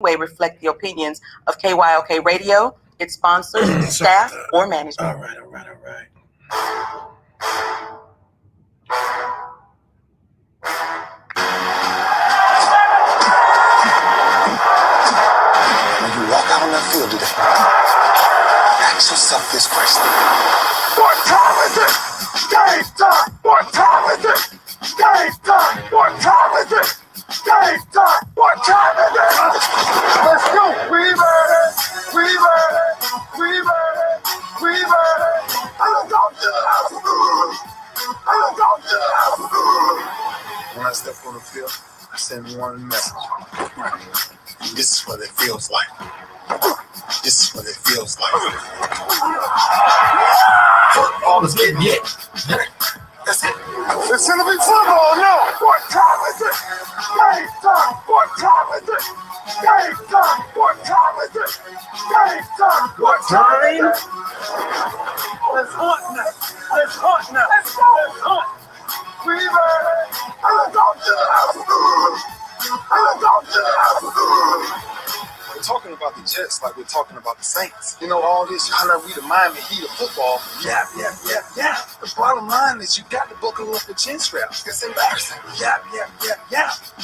way reflect the opinions of KYOK Radio, its sponsors, staff, or management. All right. When you walk out on that field today, ask yourself this question. What time is it? Game time! What time is it? Game time! What time is it? Game time! What time is it? Let's go! We ready! We ready! We ready! We ready! I'm going to the house! I'm going to the house! When I step on the field, I send one message. This is what it feels like. This is what it feels like. Football is getting hit. That's it. It's gonna be football now. What time is it? Game time. What time is it? Game time. What time is it? Game time. What time is it? Let's hunt now. Let's hunt now. Let's go. Let's hunt. We ready? I'm going to the house. I'm going to the house. We're talking about the Jets like we're talking about the Saints. You know, all this trying to read the Miami Heat of football. Yeah. The bottom line is you got to buckle up the chin straps. It's embarrassing. Yeah.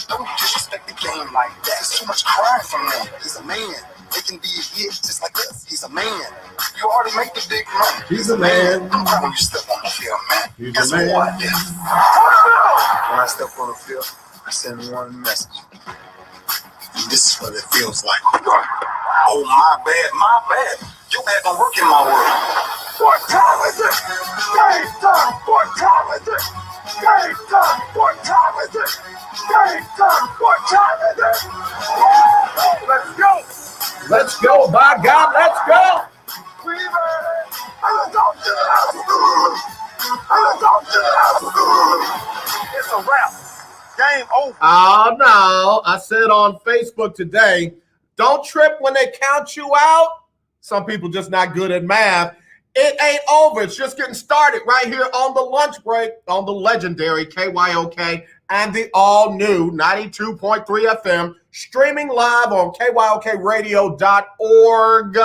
Don't disrespect the game like that. There's too much crying from him. He's a man. They can be a hit just like us. He's a man. You already make the big money. He's a man. Don't cry when you step on the field, man. He's a man. What? Yeah. When I step on the field, I send one message. This is what it feels like. Oh, my bad. You haven't worked in my world. What time is it? Game time. What time is it? Game time. What time is it? Game time. What time is it? Let's go. Let's go, by God, let's go. We ready? I'm going to the house. I'm going to the house. It's a wrap. Game over. Oh, no. I said on Facebook today, don't trip when they count you out. Some people just not good at math. It ain't over. It's just getting started right here on the lunch break on the legendary KYOK and the all-new 92.3 FM, streaming live on KYOKradio.org.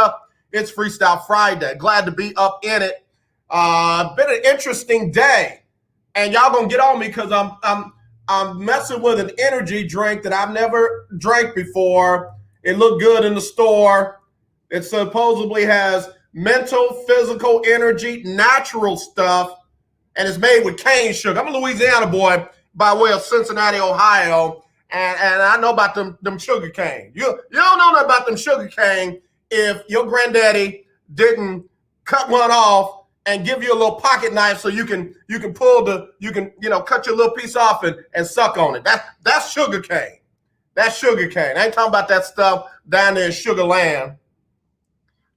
It's Freestyle Friday. Glad to be up in it. Been an interesting day. And y'all gonna get on me because I'm messing with an energy drink that I've never drank before. It looked good in the store. It supposedly has mental, physical energy, natural stuff, and it's made with cane sugar. I'm a Louisiana boy by way of Cincinnati, Ohio, and I know about them sugar cane. You don't know nothing about them sugar cane if your granddaddy didn't cut one off and give you a little pocket knife so you can cut your little piece off and suck on it. That's sugar cane. That's sugar cane. I ain't talking about that stuff down there in Sugar Land.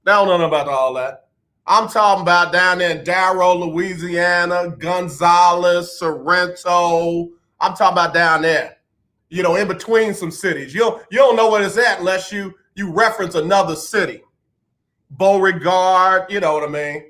They don't know nothing about all that. I'm talking about down there in Darrow, Louisiana, Gonzales, Sorrento. I'm talking about down there, in between some cities. You don't know where it's at unless you reference another city. Beauregard, you know what I mean?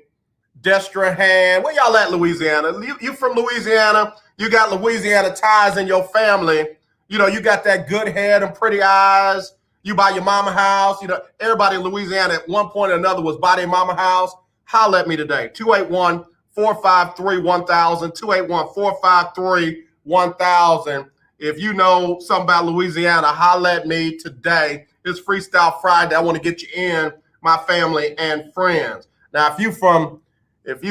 Destrehan. Where y'all at, Louisiana? You from Louisiana. You got Louisiana ties in your family. You got that good head and pretty eyes. You buy your mama house. Everybody in Louisiana at one point or another was by their mama house. Holler at me today. 281-453-1000. 281-453-1000. If you know something about Louisiana, holler at me today. It's Freestyle Friday. I want to get you in, my family and friends. Now, if you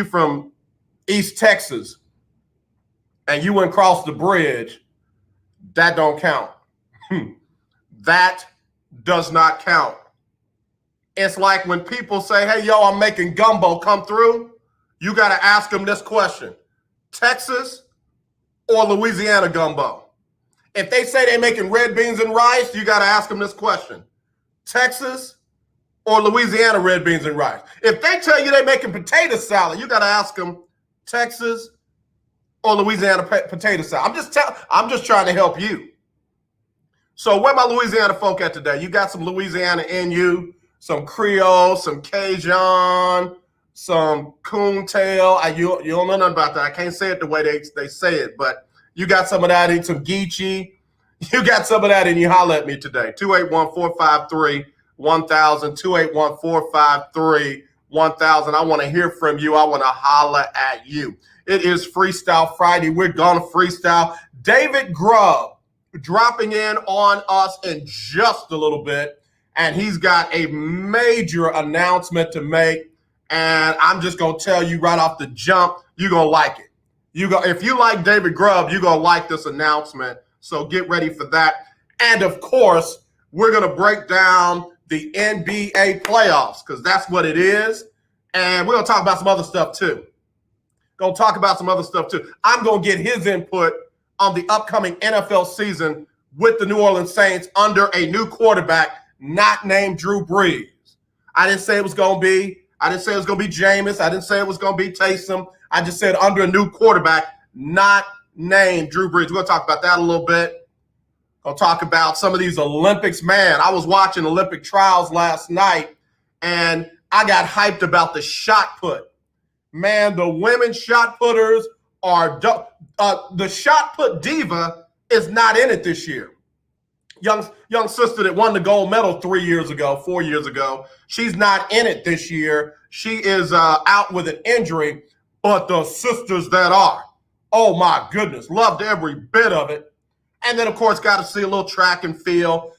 from East Texas and you went across the bridge, that don't count. That does not count. It's like when people say, hey, yo, I'm making gumbo, come through. You got to ask them this question: Texas or Louisiana gumbo? If they say they're making red beans and rice, you got to ask them this question: Texas or Louisiana red beans and rice? If they tell you they're making potato salad, you got to ask them Texas or Louisiana potato salad. I'm just trying to help you. So where my Louisiana folk at today? You got some Louisiana in you, some Creole, some Cajun, some coontail. You don't know nothing about that. I can't say it the way they say it, but you got some of that in some Geechee. You got some of that and you holler at me today. 281-453-1000, 281-453-1000. I want to hear from you. I want to holler at you. It is Freestyle Friday. We're going to freestyle. David Grubb dropping in on us in just a little bit, and he's got a major announcement to make, and I'm just going to tell you right off the jump, you're going to like it. If you like David Grubb, you're going to like this announcement. So get ready for that. And of course, we're going to break down the NBA playoffs because that's what it is. And we're going to talk about some other stuff too. I'm going to get his input on the upcoming NFL season with the New Orleans Saints under a new quarterback not named Drew Brees. I didn't say it was going to be Jameis. I didn't say it was going to be Taysom. I just said under a new quarterback not named Drew Brees. We're going to talk about that a little bit. Going to talk about some of these Olympics. Man, I was watching Olympic trials last night, and I got hyped about the shot put. Man, the women shot putters are the shot put diva is not in it this year. Young sister that won the gold medal 4 years ago, she's not in it this year. She is out with an injury, but the sisters that are, oh my goodness, loved every bit of it. And then, of course, got to see a little track and field.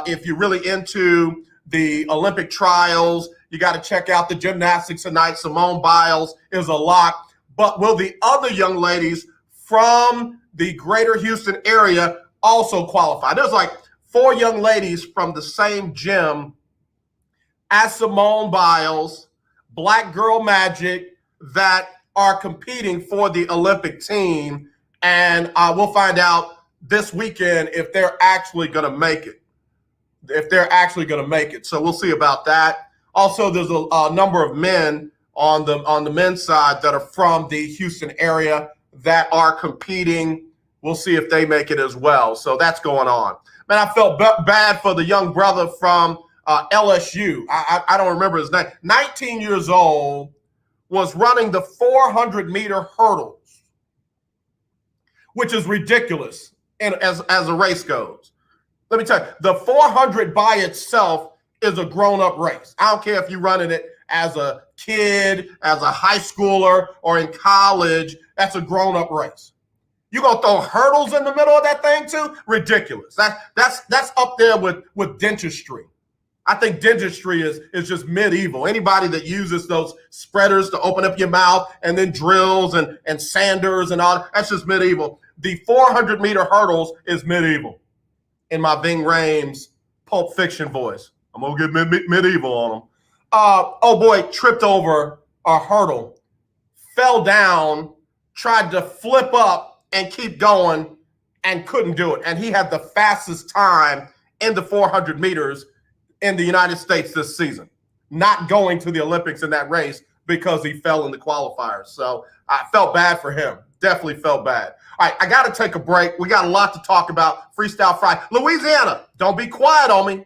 If you're really into the Olympic trials, you got to check out the gymnastics tonight. Simone Biles is a lock. But will the other young ladies from the greater Houston area also qualify? There's like 4 young ladies from the same gym as Simone Biles, Black Girl Magic, that are competing for the Olympic team, and we'll find out this weekend if they're actually going to make it. So we'll see about that. Also, there's a number of men on the men's side that are from the Houston area that are competing. We'll see if they make it as well. So that's going on. Man, I felt bad for the young brother from LSU. I don't remember his name. 19 years old. Was running the 400-meter hurdles, which is ridiculous as a race goes. Let me tell you, the 400 by itself is a grown-up race. I don't care if you're running it as a kid, as a high schooler, or in college. That's a grown-up race. You're going to throw hurdles in the middle of that thing too? Ridiculous. That's up there with dentistry. I think dentistry is just medieval. Anybody that uses those spreaders to open up your mouth and then drills and sanders and all, that's just medieval. The 400-meter hurdles is medieval. In my Ving Rhames Pulp Fiction voice. I'm going to get medieval on them. Oh boy, tripped over a hurdle, fell down, tried to flip up and keep going and couldn't do it. And he had the fastest time in the 400 meters in the United States this season, not going to the Olympics in that race because he fell in the qualifiers. So I felt bad for him. Definitely felt bad. All right, I got to take a break. We got a lot to talk about. Freestyle Friday. Louisiana, don't be quiet on me.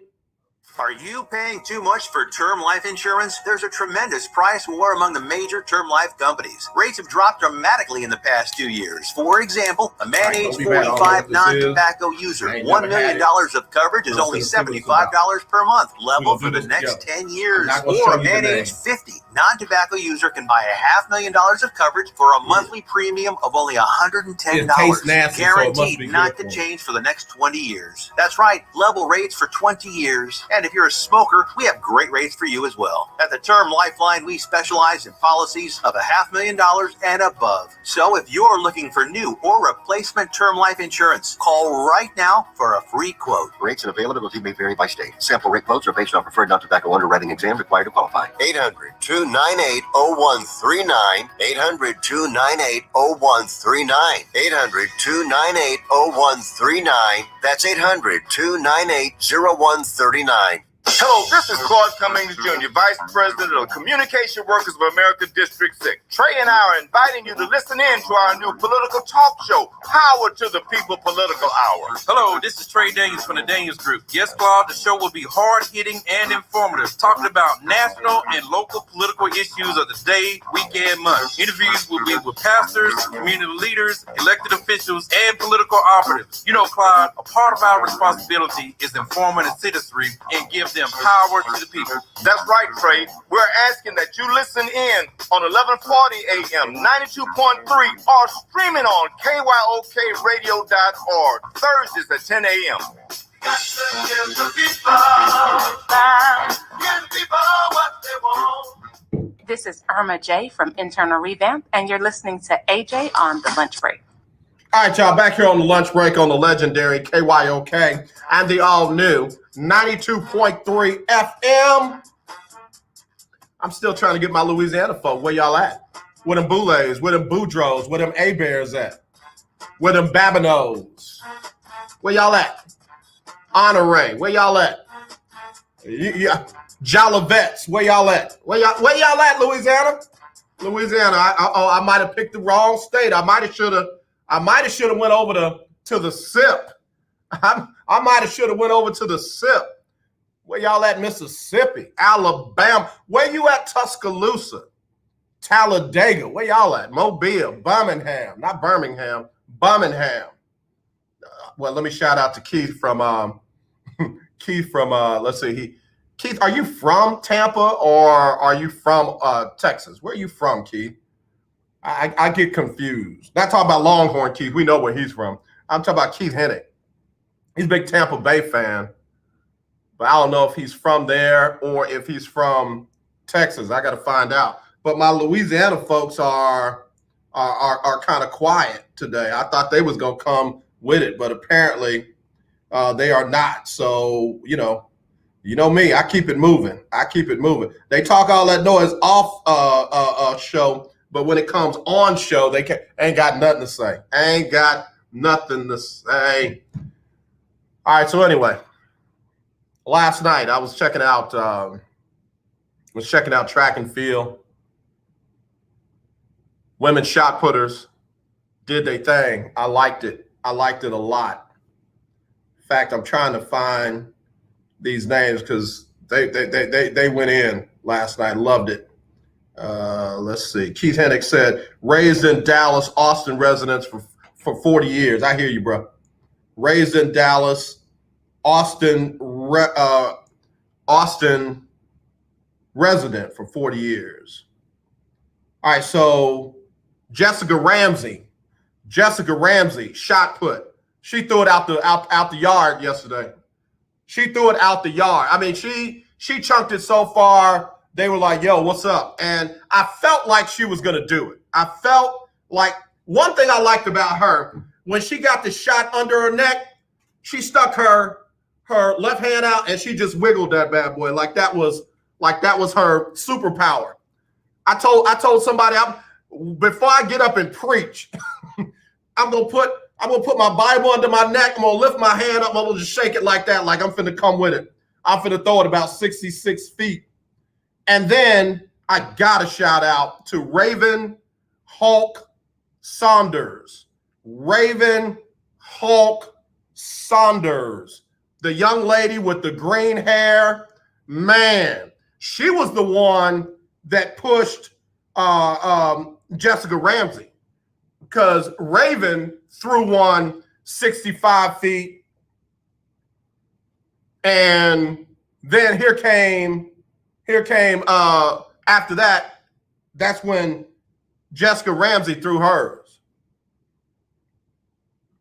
Are you paying too much for term life insurance? There's a tremendous price war among the major term life companies. Rates have dropped dramatically in the past 2 years. For example, a man aged 45 non-tobacco user, $1 million of coverage is only $75 per month, level for the next 10 years. Or a man aged 50 non-tobacco user can buy $500,000 of coverage for a monthly premium of only $110, guaranteed not to change for the next 20 years. That's right, level rates for 20 years. And if you're a smoker, we have great rates for you as well. At the Term Lifeline, we specialize in policies of $500,000 and above. So if you're looking for new or replacement term life insurance, call right now for a free quote. Rates and availability may vary by state. Sample rate quotes are based on preferred non-tobacco underwriting exam required to qualify. 800-298-0139. 800-298-0139. 800-298-0139. That's 800-298-0139. Hello, this is Claude Cummings Jr., Vice President of the Communication Workers of America District 6. Trey and I are inviting you to listen in to our new political talk show, Power to the People Political Hour. Hello, this is Trey Daniels from the Daniels Group. Yes, Claude, the show will be hard-hitting and informative, talking about national and local political issues of the day, week, and month. Interviews will be with pastors, community leaders, elected officials, and political operatives. You know, Claude, a part of our responsibility is informing the citizenry and give them power to the people. That's right, Trey. We're asking that you listen in on 1140 AM, 92.3, or streaming on KYOKradio.org, Thursdays at 10 a.m. This is Irma J from Internal Revamp, and you're listening to AJ on the lunch break. All right, y'all, back here on the lunch break on the legendary KYOK and the all-new 92.3 FM. I'm still trying to get my Louisiana folk. Where y'all at? Where them Boulets? Where them Boudreaux? Where them A-Bears at? Where them Babineaus? Where y'all at? Honore, where y'all at? Yeah, Jolivettes, where y'all at? Where y'all at, Louisiana? Louisiana, I might have picked the wrong state. I might have should have went over to the SIP. I might have should have went over to the SIP. Where y'all at, Mississippi, Alabama? Where you at, Tuscaloosa, Talladega? Where y'all at? Mobile, Birmingham, not Birmingham, Birmingham. Well, let me shout out to Keith from let's see, Keith, are you from Tampa or are you from Texas? Where are you from, Keith? I get confused. Not talking about Longhorn Keith. We know where he's from. I'm talking about Keith Hennick. He's a big Tampa Bay fan, but I don't know if he's from there or if he's from Texas. I got to find out. But my Louisiana folks are kind of quiet today. I thought they was gonna come with it, but apparently they are not. So you know me. I keep it moving. They talk all that noise off show. But when it comes on show, they ain't got nothing to say. All right, so anyway, last night I was checking out track and field. Women shot putters did their thing. I liked it a lot. In fact, I'm trying to find these names because they went in last night. Loved it. Let's see. Keith Hennick said, raised in Dallas, Austin residents for 40 years. I hear you, bro. Raised in Dallas, Austin resident for 40 years. All right, so Jessica Ramsey, shot put. She threw it out the yard yesterday. She threw it out the yard. I mean, she chunked it so far. They were like, yo, what's up? And I felt like she was going to do it. I felt like one thing I liked about her, when she got the shot under her neck, she stuck her left hand out and she just wiggled that bad boy like that was her superpower. I told somebody, before I get up and preach, I'm gonna put my Bible under my neck. I'm gonna lift my hand up. I'm gonna just shake it like that, like I'm finna come with it. I'm finna throw it about 66 feet. And then I got to shout out to Raven Hulk Saunders. The young lady with the green hair. Man, she was the one that pushed Jessica Ramsey because Raven threw one 65 feet. And then here came after that, that's when Jessica Ramsey threw hers.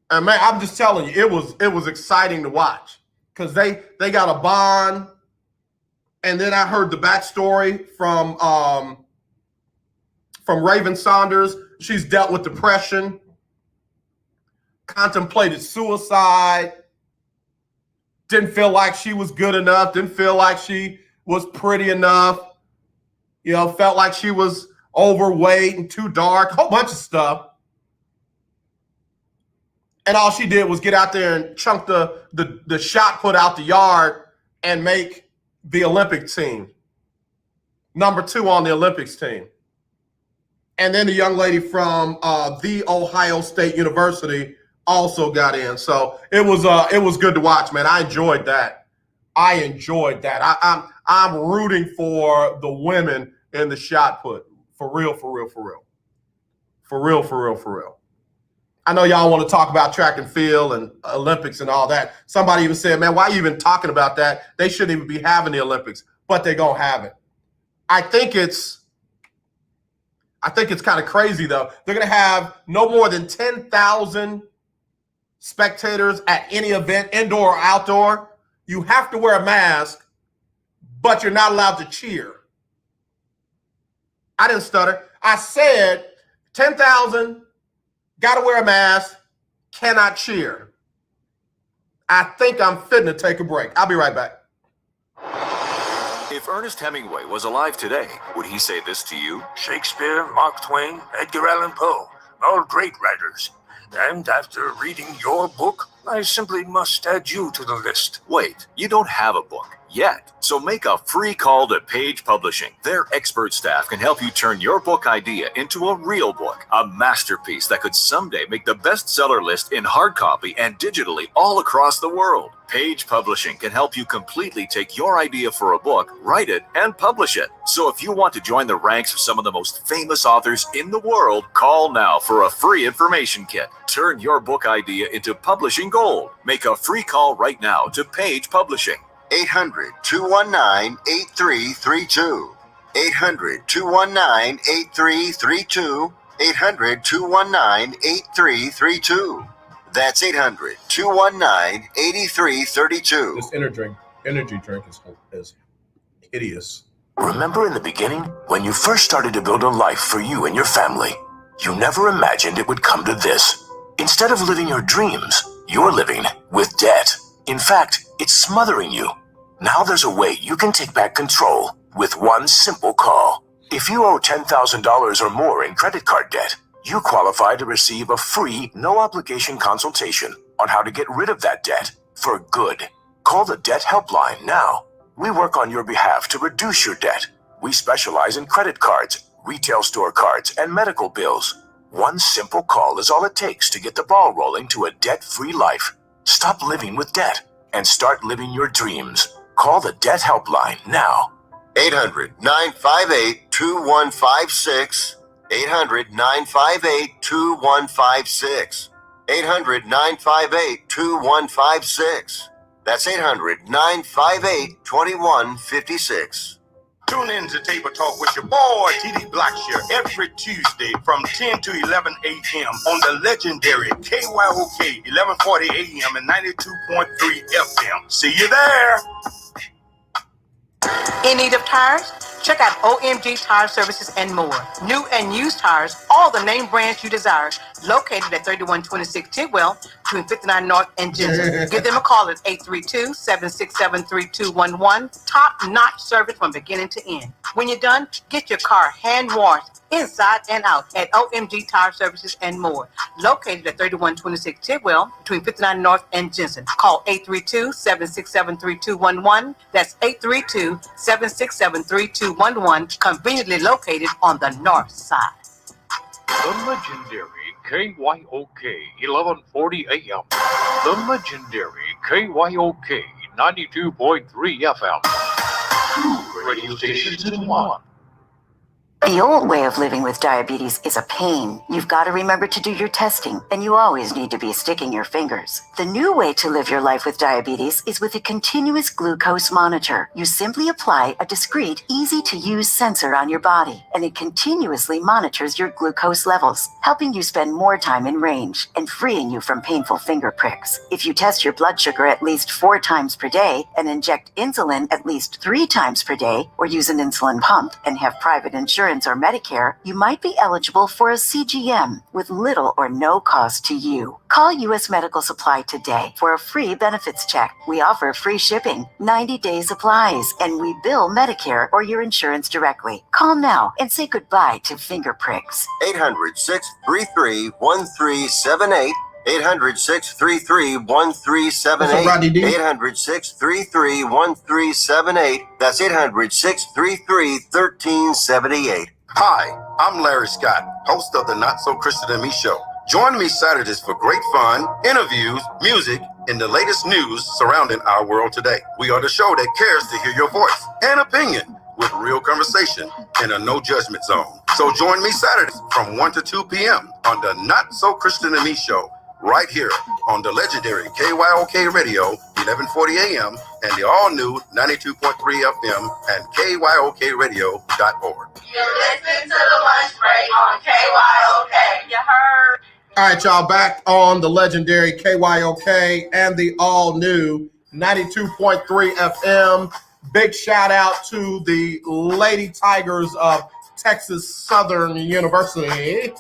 And man, I'm just telling you, it was exciting to watch because they got a bond. And then I heard the backstory from Raven Saunders. She's dealt with depression, contemplated suicide, didn't feel like she was good enough, didn't feel like she was pretty enough, felt like she was overweight and too dark, a whole bunch of stuff. And all she did was get out there and chunk the shot put out the yard and make the Olympic team. Number 2 on the Olympics team. And then the young lady from The Ohio State University also got in. So it was good to watch, man. I enjoyed that. I'm rooting for the women in the shot put. For real. I know y'all want to talk about track and field and Olympics and all that. Somebody even said, man, why are you even talking about that? They shouldn't even be having the Olympics, but they're going to have it. I think it's kind of crazy, though. They're going to have no more than 10,000 spectators at any event, indoor or outdoor. You have to wear a mask, but you're not allowed to cheer. I didn't stutter. I said 10,000, got to wear a mask, cannot cheer. I think I'm fitting to take a break. I'll be right back. If Ernest Hemingway was alive today, would he say this to you? Shakespeare, Mark Twain, Edgar Allan Poe, all great writers. And after reading your book, I simply must add you to the list. Wait, you don't have a book yet. So make a free call to Page Publishing. Their expert staff can help you turn your book idea into a real book, a masterpiece that could someday make the bestseller list in hard copy and digitally all across the world. Page Publishing can help you completely take your idea for a book, write it, and publish it. So if you want to join the ranks of some of the most famous authors in the world, call now for a free information kit. Turn your book idea into publishing gold. Make a free call right now to Page Publishing. 800-219-8332. 800-219-8332. 800-219-8332. That's 800-219-8332. This energy drink is hideous. Remember in the beginning, when you first started to build a life for you and your family, you never imagined it would come to this. Instead of living your dreams, you're living with debt. In fact, it's smothering you. Now there's a way you can take back control with one simple call. If you owe $10,000 or more in credit card debt, you qualify to receive a free, no-obligation consultation on how to get rid of that debt for good. Call the Debt Helpline now. We work on your behalf to reduce your debt. We specialize in credit cards, retail store cards, and medical bills. One simple call is all it takes to get the ball rolling to a debt-free life. Stop living with debt and start living your dreams. Call the Debt Helpline now. 800-958-2156. 800-958-2156. 800-958-2156. That's 800-958-2156. Tune in to Table Talk with your boy, TD Blackshear, every Tuesday from 10 to 11 a.m. on the legendary KYOK, 1140 a.m. and 92.3 FM. See you there. In need of tires? Check out OMG Tire Services and more. New and used tires, all the name brands you desire, located at 3126 Tidwell, between 59 North and Jensen. Give them a call at 832-767-3211. Top-notch service from beginning to end. When you're done, get your car hand-washed inside and out at OMG Tire Services and more, located at 3126 Tidwell, between 59 North and Jensen. Call 832-767-3211. That's 832-767-3211, conveniently located on the north side. The legendary KYOK 1140 AM. The legendary KYOK 92.3 FM. Two radio stations in one. The old way of living with diabetes is a pain. You've got to remember to do your testing, and you always need to be sticking your fingers. The new way to live your life with diabetes is with a continuous glucose monitor. You simply apply a discreet, easy-to-use sensor on your body, and it continuously monitors your glucose levels, helping you spend more time in range and freeing you from painful finger pricks. If you test your blood sugar at least 4 times per day and inject insulin at least 3 times per day, or use an insulin pump and have private insurance or Medicare, you might be eligible for a CGM with little or no cost to you. Call U.S. Medical Supply today for a free benefits check. We offer free shipping, 90-day supplies, and we bill Medicare or your insurance directly. Call now and say goodbye to finger pricks. 800-633-1378. 800-633-1378. 800-633-1378. That's 800-633-1378. Hi, I'm Larry Scott, host of the Not So Christian and Me Show. Join me Saturdays for great fun, interviews, music, and the latest news surrounding our world today. We are the show that cares to hear your voice and opinion with real conversation in a no judgment zone. So join me Saturdays from 1 to 2 p.m. on the Not So Christian and Me Show, right here on the legendary KYOK Radio, 1140 a.m. and the all-new 92.3 FM and KYOKradio.org. You're listening to the lunch break on KYOK. You heard? All right, y'all, back on the legendary KYOK and the all-new 92.3 FM. Big shout out to the Lady Tigers of Texas Southern University.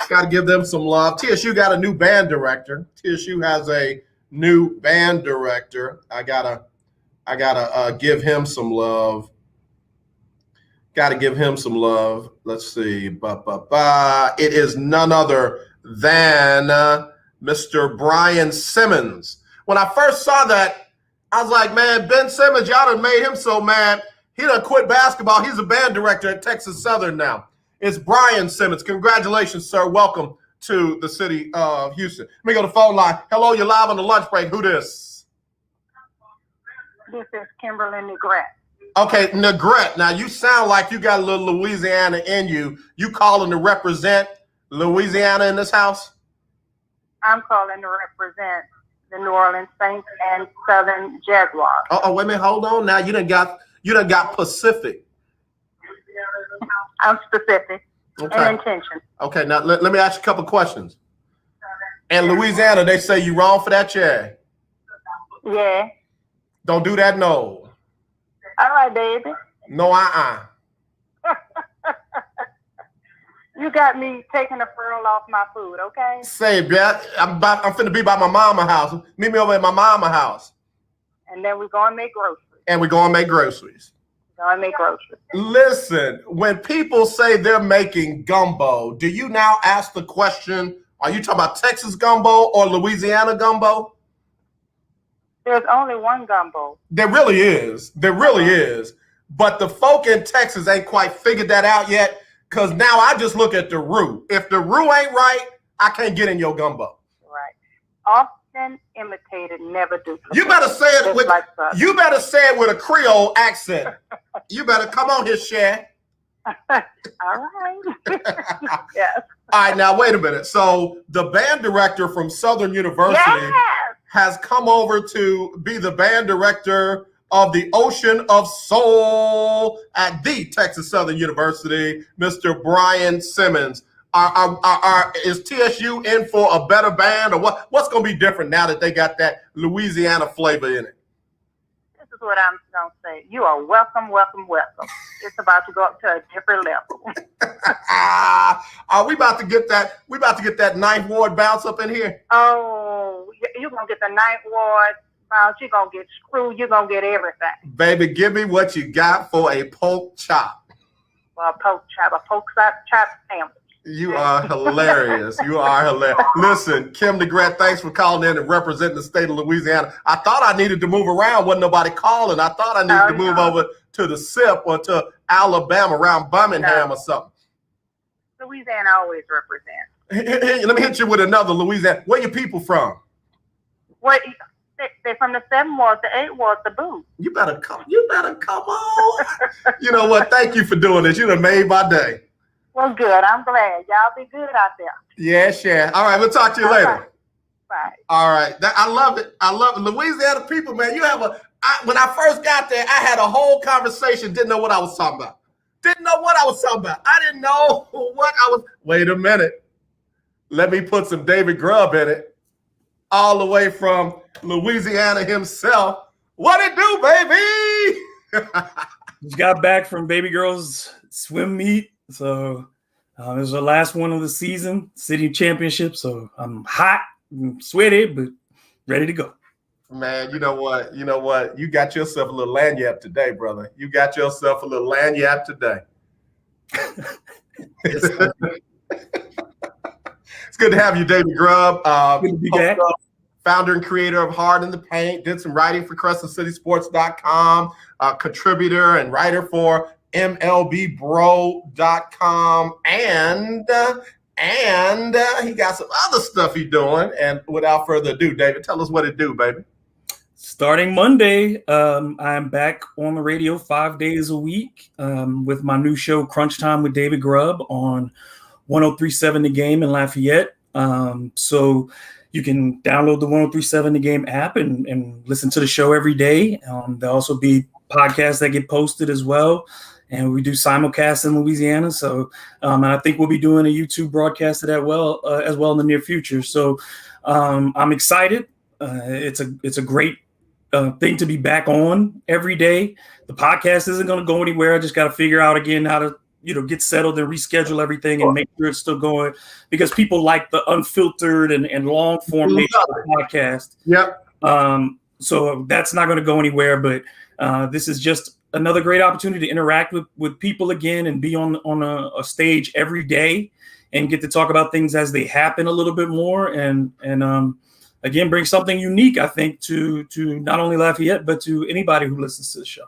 Got to give them some love. TSU got a new band director. TSU has a new band director. I gotta give him some love. Got to give him some love. Let's see. It is none other than Mr. Brian Simmons. When I first saw that, I was like, man, Ben Simmons, y'all done made him so mad. He done quit basketball. He's a band director at Texas Southern now. It's Brian Simmons. Congratulations, sir. Welcome to the city of Houston. Let me go to the phone line. Hello, you're live on the lunch break. Who this? This is Kimberly Negrete. Okay, Negrete. Now, you sound like you got a little Louisiana in you. You calling to represent Louisiana in this house? I'm calling to represent the New Orleans Saints and Southern Jaguars. Oh, wait a minute. Hold on. Now, you done got Pacific. I'm specific Okay. and intention. Okay, now let me ask you a couple questions. In Louisiana, they say you wrong for that chair. Yeah. Don't do that, no. All right, baby. No, You got me taking a furl off my food, okay? Say, Beth, I'm finna be by my mama house. Meet me over at my mama house. And then we're going to make groceries. And we're going to make groceries. Listen, when people say they're making gumbo, do you now ask the question, are you talking about Texas gumbo or Louisiana gumbo? There's only one gumbo. There really is. There really is. But the folk in Texas ain't quite figured that out yet, because now I just look at the roux. If the roux ain't right, I can't get in your gumbo. Right. Often imitated, never duplicated. You better say it with you better say it with a Creole accent. You better come on here, Cher. All right. Yes. All right, now wait a minute. So the band director from Southern University has come over to be the band director of the Ocean of Soul at the Texas Southern University, Mr. Brian Simmons. Is TSU in for a better band, or what's going to be different now that they got that Louisiana flavor in it? This is what I'm going to say. You are welcome, welcome, welcome. It's about to go up to a different level. Are we about to get that? We about to get that Ninth Ward bounce up in here? Oh, you're going to get the Ninth Ward bounce. You're going to get screwed. You're going to get everything. Baby, give me what you got for a pork chop. Well, a pork chop sandwich. You are hilarious. You are hilarious. Listen, Kim Negrete, thanks for calling in and representing the state of Louisiana. I thought I needed to move around. Wasn't nobody calling. I thought I needed to move over to the SIP or to Alabama around Birmingham or something. Louisiana always represents. Let me hit you with another Louisiana. Where your people from? They're from the 7 wards, the 8 wards, the boot. You better come on. You know what? Thank you for doing this. You done made my day. Well, good. I'm glad. Y'all be good out there. Yeah, sure. All right, we'll talk to you later. Bye. All right. I love it. I love it. Louisiana people, man, you have when I first got there, I had a whole conversation, didn't know what I was talking about. I didn't know what I was. Wait a minute. Let me put some David Grubb in it. All the way from Louisiana himself. What it do, baby? Just got back from baby girl's swim meet. So it was the last one of the season, city championship. So I'm hot and sweaty, but ready to go. Man, you know what? You got yourself a little lanyard today, brother. You got yourself a little lanyard today. It's good to have you, David Grubb. Good to be back. Founder and creator of Hard in the Paint, did some writing for CrescentCitySports.com, contributor and writer for MLBBro.com, and he got some other stuff he's doing. And without further ado, David, tell us what it do, baby. Starting Monday, I'm back on the radio 5 days a week with my new show, Crunch Time with David Grubb, on 103.7 The Game in Lafayette. So you can download the 103.7 The Game app and listen to the show every day. There'll also be podcasts that get posted as well. And we do simulcasts in Louisiana. So and I think we'll be doing a YouTube broadcast of that as well in the near future. So I'm excited. It's a great thing to be back on every day. The podcast isn't going to go anywhere. I just got to figure out again how to get settled and reschedule everything and make sure it's still going, because people like the unfiltered and long form nature of the podcast. Yep. So that's not going to go anywhere, but this is just another great opportunity to interact with people again and be on a stage every day and get to talk about things as they happen a little bit more and again, bring something unique, I think, to not only Lafayette, but to anybody who listens to the show.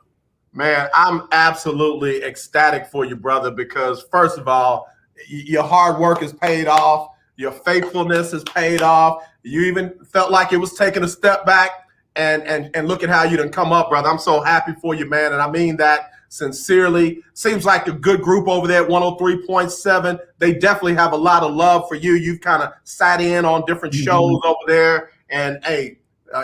Man, I'm absolutely ecstatic for you, brother, because first of all, your hard work is paid off. Your faithfulness is paid off. You even felt like it was taking a step back, and look at how you done come up, brother. I'm so happy for you, man, and I mean that sincerely. Seems like a good group over there at 103.7. They definitely have a lot of love for you. You've kind of sat in on different shows over there, and hey,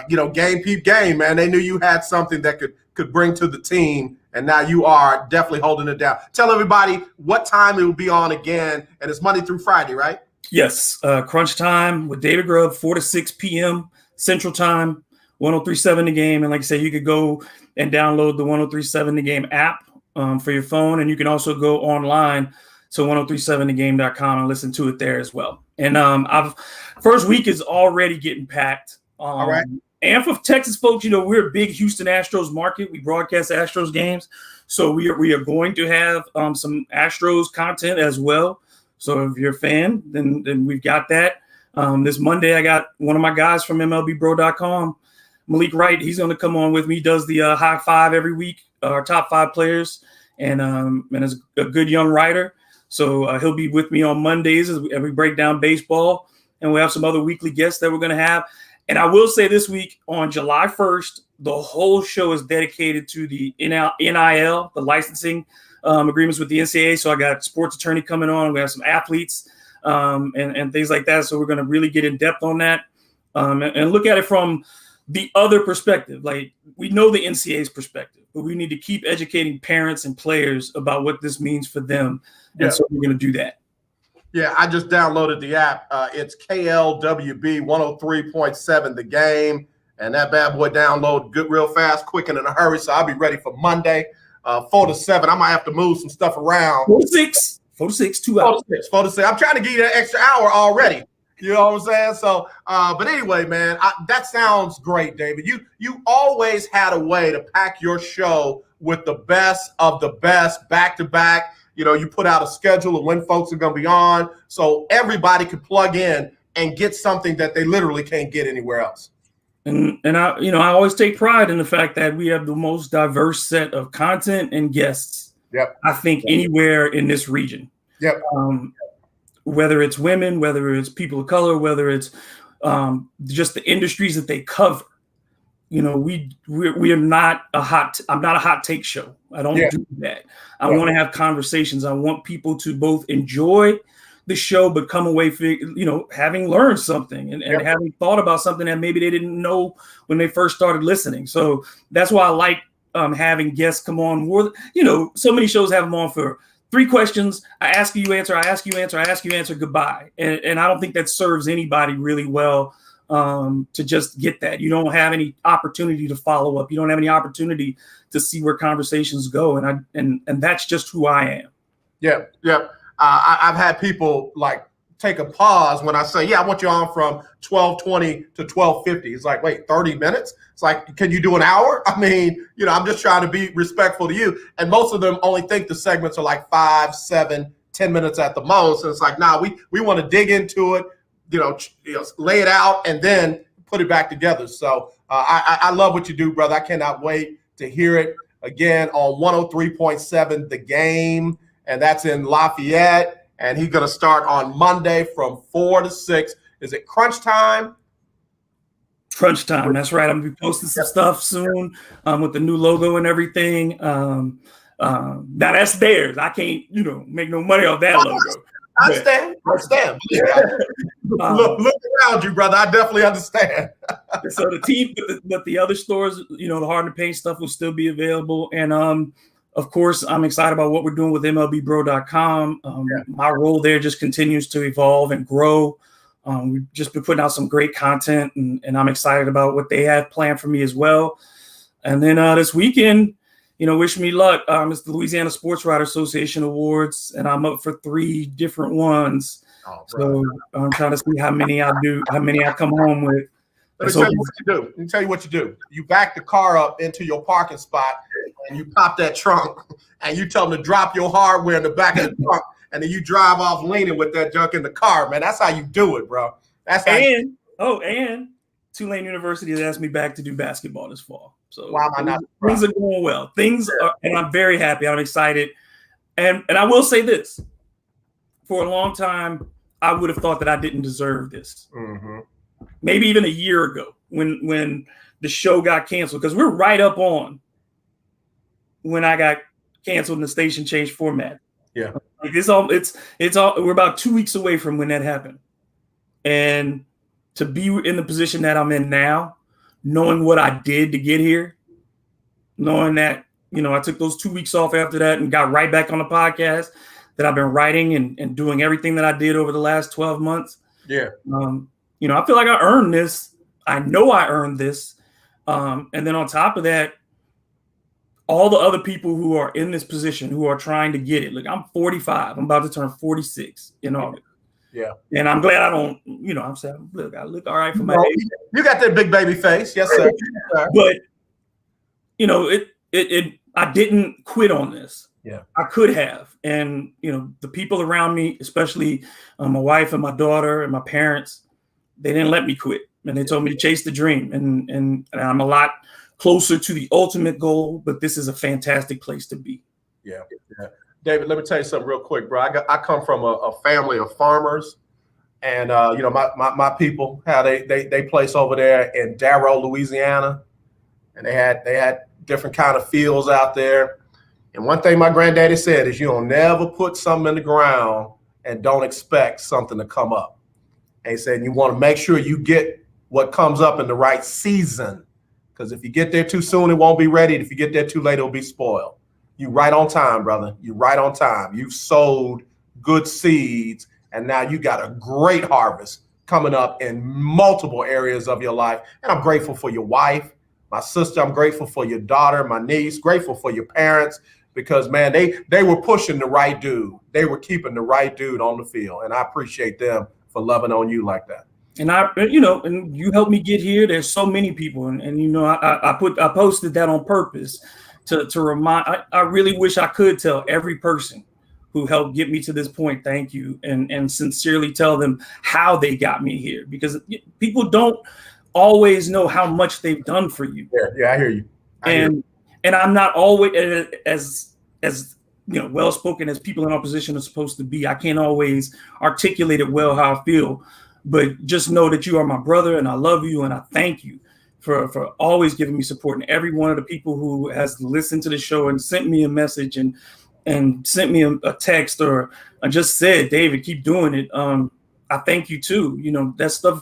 game peep game, man. They knew you had something that could bring to the team, and now you are definitely holding it down. Tell everybody what time it will be on again, and it's Monday through Friday, right? Yes, Crunch Time with David Grubb, 4 to 6 p.m. Central Time, 103.7 The Game. And like I said, you could go and download the 103.7 The Game app for your phone, and you can also go online to 1037thegame.com and listen to it there as well. And first week is already getting packed. All right. And for Texas folks, we're a big Houston Astros market. We broadcast Astros games. So we are going to have some Astros content as well. So if you're a fan, then we've got that. This Monday, I got one of my guys from MLBBro.com, Malik Wright. He's going to come on with me. He does the high five every week, our top 5 players, and is a good young writer. So he'll be with me on Mondays as we break down baseball. And we have some other weekly guests that we're going to have. And I will say this week, on July 1st, the whole show is dedicated to the NIL, the licensing agreements with the NCAA. So I got a sports attorney coming on. We have some athletes and things like that. So we're going to really get in depth on that and look at it from the other perspective. Like, we know the NCAA's perspective, but we need to keep educating parents and players about what this means for them. And so we're going to do that. Yeah, I just downloaded the app. It's KLWB 103.7 The Game. And that bad boy download good real fast, quick and in a hurry. So I'll be ready for Monday, 4 to 7. I might have to move some stuff around. 4 to 6. 4 to 6, 2 hours. 4 to 6. I'm trying to give you an extra hour already. You know what I'm saying? So, but anyway, man, that sounds great, David. You always had a way to pack your show with the best of the best, back to back. You put out a schedule of when folks are going to be on, so everybody can plug in and get something that they literally can't get anywhere else. And I always take pride in the fact that we have the most diverse set of content and guests. Yep. I think anywhere in this region. Yep. Whether it's women, whether it's people of color, whether it's just the industries that they cover. We are not I'm not a hot take show. I don't do that. I want to have conversations. I want people to both enjoy the show, but come away, having learned something and having thought about something that maybe they didn't know when they first started listening. So that's why I like having guests come on more. So many shows have them on for 3 questions. I ask you, answer. I ask you, answer. I ask you, answer. Goodbye. And I don't think that serves anybody really well. To just get that. You don't have any opportunity to follow up. You don't have any opportunity to see where conversations go. And that's just who I am. Yeah. I've had people like take a pause when I say, I want you on from 12:20 to 12:50. It's like, wait, 30 minutes? It's like, can you do an hour? I mean, I'm just trying to be respectful to you. And most of them only think the segments are like 5, 7, 10 minutes at the most. And it's like, nah, we want to dig into it. lay it out and then put it back together. So I love what you do, brother. I cannot wait to hear it again on 103.7 The Game, and that's in Lafayette. And he's going to start on Monday from 4 to 6. Is it crunch time? Crunch time. That's right. I'm gonna be posting some stuff soon with the new logo and everything. Now that's theirs. I can't, make no money off that logo. I understand. Yeah. Look around you, brother. I definitely understand. So the team, but the other stores, the Hard to Paint stuff will still be available. And of course, I'm excited about what we're doing with MLBBro.com. My role there just continues to evolve and grow. We've just been putting out some great content, and I'm excited about what they have planned for me as well. And then this weekend, wish me luck. It's the Louisiana Sports Writer Association Awards, and I'm up for 3 different ones. So I'm trying to see how many I come home with. Let me tell you what you do. You back the car up into your parking spot, and you pop that trunk, and you tell them to drop your hardware in the back of the trunk, and then you drive off leaning with that junk in the car, man. That's how you do it, bro. That's how. And Tulane University has asked me back to do basketball this fall. So why am I not? Things are going well. And I'm very happy. I'm excited. And I will say this: for a long time, I would have thought that I didn't deserve this. Mm-hmm. Maybe even a year ago when the show got canceled, because we're right up on when I got canceled and the station changed format. Yeah. It's all we're about 2 weeks away from when that happened. And to be in the position that I'm in now, knowing what I did to get here, knowing that, I took those 2 weeks off after that and got right back on the podcast that I've been writing and doing everything that I did over the last 12 months. Yeah. I feel like I earned this. I know I earned this. And then on top of that, all the other people who are in this position who are trying to get it. Look, I'm 45. I'm about to turn 46 in August. Yeah. And I'm glad I don't, I'm saying, look, I look all right for my age. You got that big baby face. Yes, sir. But, I didn't quit on this. Yeah. I could have. And, the people around me, especially my wife and my daughter and my parents, they didn't let me quit. And they told me to chase the dream. And I'm a lot closer to the ultimate goal, but this is a fantastic place to be. Yeah. David, let me tell you something real quick, bro. I come from a family of farmers, and my people, how they place over there in Darrow, Louisiana, and they had different kind of fields out there. And one thing my granddaddy said is, you don't never put something in the ground and don't expect something to come up. And he said you want to make sure you get what comes up in the right season. Because if you get there too soon, it won't be ready. If you get there too late, it'll be spoiled. You right on time, brother. You right on time. You've sowed good seeds, and now you got a great harvest coming up in multiple areas of your life. And I'm grateful for your wife, my sister. I'm grateful for your daughter, my niece. Grateful for your parents, because, man, they were pushing the right dude. They were keeping the right dude on the field, and I appreciate them for loving on you like that. And and you helped me get here. There's so many people, and I posted that on purpose to remind. I really wish I could tell every person who helped get me to this point, thank you, and sincerely tell them how they got me here, because people don't always know how much they've done for you. Yeah, I hear you. And I'm not always as well spoken as people in our position are supposed to be. I can't always articulate it well how I feel. But just know that you are my brother, and I love you, and I thank you for always giving me support. And every one of the people who has listened to the show and sent me a message and sent me a text or just said, David, keep doing it. I thank you too. That stuff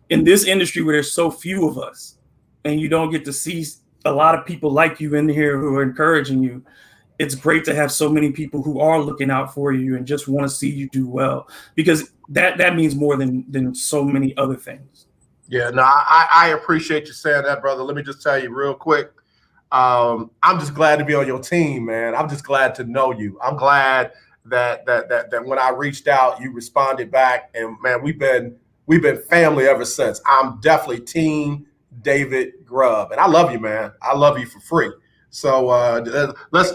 in this industry where there's so few of us, and you don't get to see a lot of people like you in here who are encouraging you. It's great to have so many people who are looking out for you and just want to see you do well, because that means more than so many other things. Yeah, no, I appreciate you saying that, brother. Let me just tell you real quick. I'm just glad to be on your team, man. I'm just glad to know you. I'm glad that when I reached out, you responded back, and man, we've been family ever since. I'm definitely team David Grubb, and I love you, man. I love you for free. So let's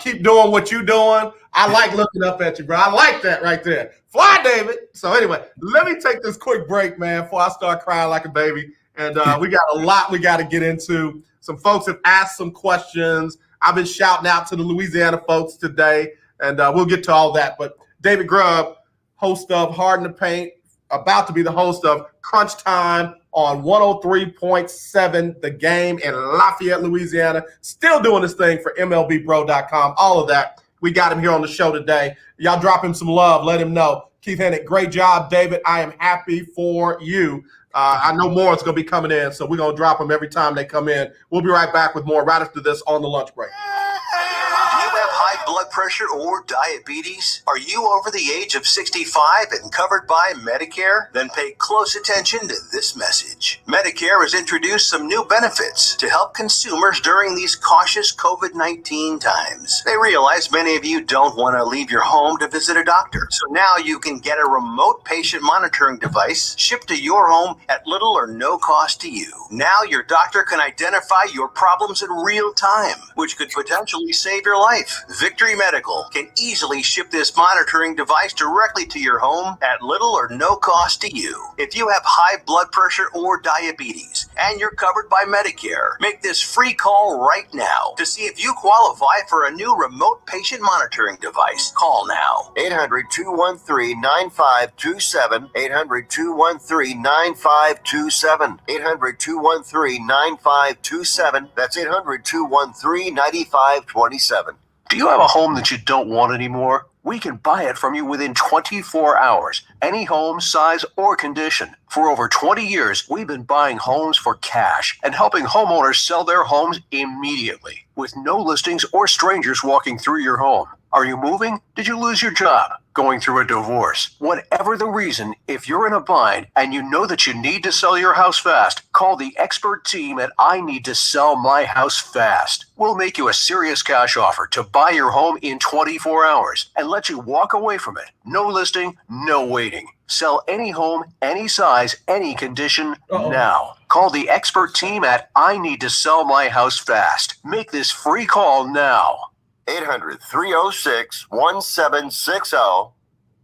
keep doing what you're doing. I like looking up at you, bro. I like that right there. Fly, David. So anyway, let me take this quick break, man, before I start crying like a baby. And we got a lot we got to get into. Some folks have asked some questions. I've been shouting out to the Louisiana folks today, and we'll get to all that. But David Grubb, host of Hard in the Paint, about to be the host of Crunch Time on 103.7 The Game in Lafayette, Louisiana. Still doing this thing for MLBBro.com, all of that. We got him here on the show today. Y'all drop him some love. Let him know. Keith Hennick, great job, David. I am happy for you. I know more is going to be coming in, so we're going to drop them every time they come in. We'll be right back with more right after this on the lunch break. Do you have high blood pressure or diabetes? Are you over the age of 65 and covered by Medicare? Then pay close attention to this message. Medicare has introduced some new benefits to help consumers during these cautious COVID-19 times. They realize many of you don't want to leave your home to visit a doctor. So now you can get a remote patient monitoring device shipped to your home at little or no cost to you. Now your doctor can identify your problems in real time, which could potentially save your life. Victory Medical can easily ship this monitoring device directly to your home at little or no cost to you. If you have high blood pressure or diabetes and you're covered by Medicare, make this free call right now to see if you qualify for a new remote patient monitoring device. Call now. 800-213-9527. 800-213-9527. 800-213-9527. That's 800-213-9527. Do you have a home that you don't want anymore? We can buy it from you within 24 hours, any home, size, or condition. For over 20 years, we've been buying homes for cash and helping homeowners sell their homes immediately, with no listings or strangers walking through your home. Are you moving? Did you lose your job? Going through a divorce? Whatever the reason, if you're in a bind and you know that you need to sell your house fast, call the expert team at I Need to Sell My House Fast. We'll make you a serious cash offer to buy your home in 24 hours and let you walk away from it. No listing, no waiting. Sell any home, any size, any condition now. Call the expert team at I Need to Sell My House Fast. Make this free call now. 800-306-1760.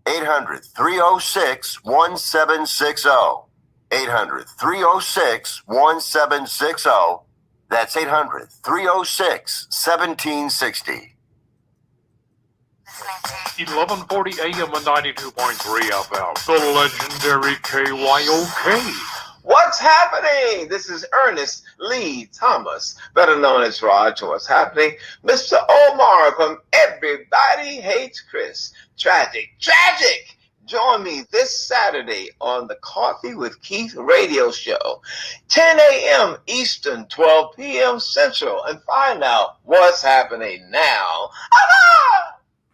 800-306-1760. 800-306-1760. That's 800-306-1760. 1140 AM and 92.3 FM. The legendary KYOK. What's happening? This is Ernest Lee Thomas, better known as Raj. What's happening? Mr. Omar from Everybody Hates Chris. Tragic. Join me this Saturday on the Coffee with Keith radio show, 10 a.m. Eastern, 12 p.m. Central, and find out what's happening now.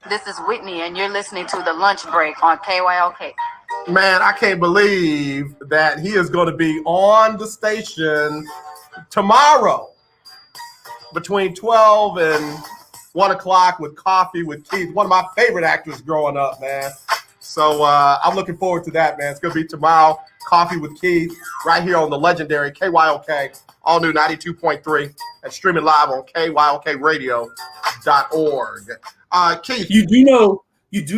This is Whitney, and you're listening to The Lunch Break on KYOK. Man, I can't believe that he is going to be on the station tomorrow between 12 and 1 o'clock with Coffee with Keith, one of my favorite actors growing up, man. So I'm looking forward to that, man. It's going to be tomorrow, Coffee with Keith, right here on the legendary KYOK, all new 92.3, and streaming live on KYOKradio.org. Keith. You do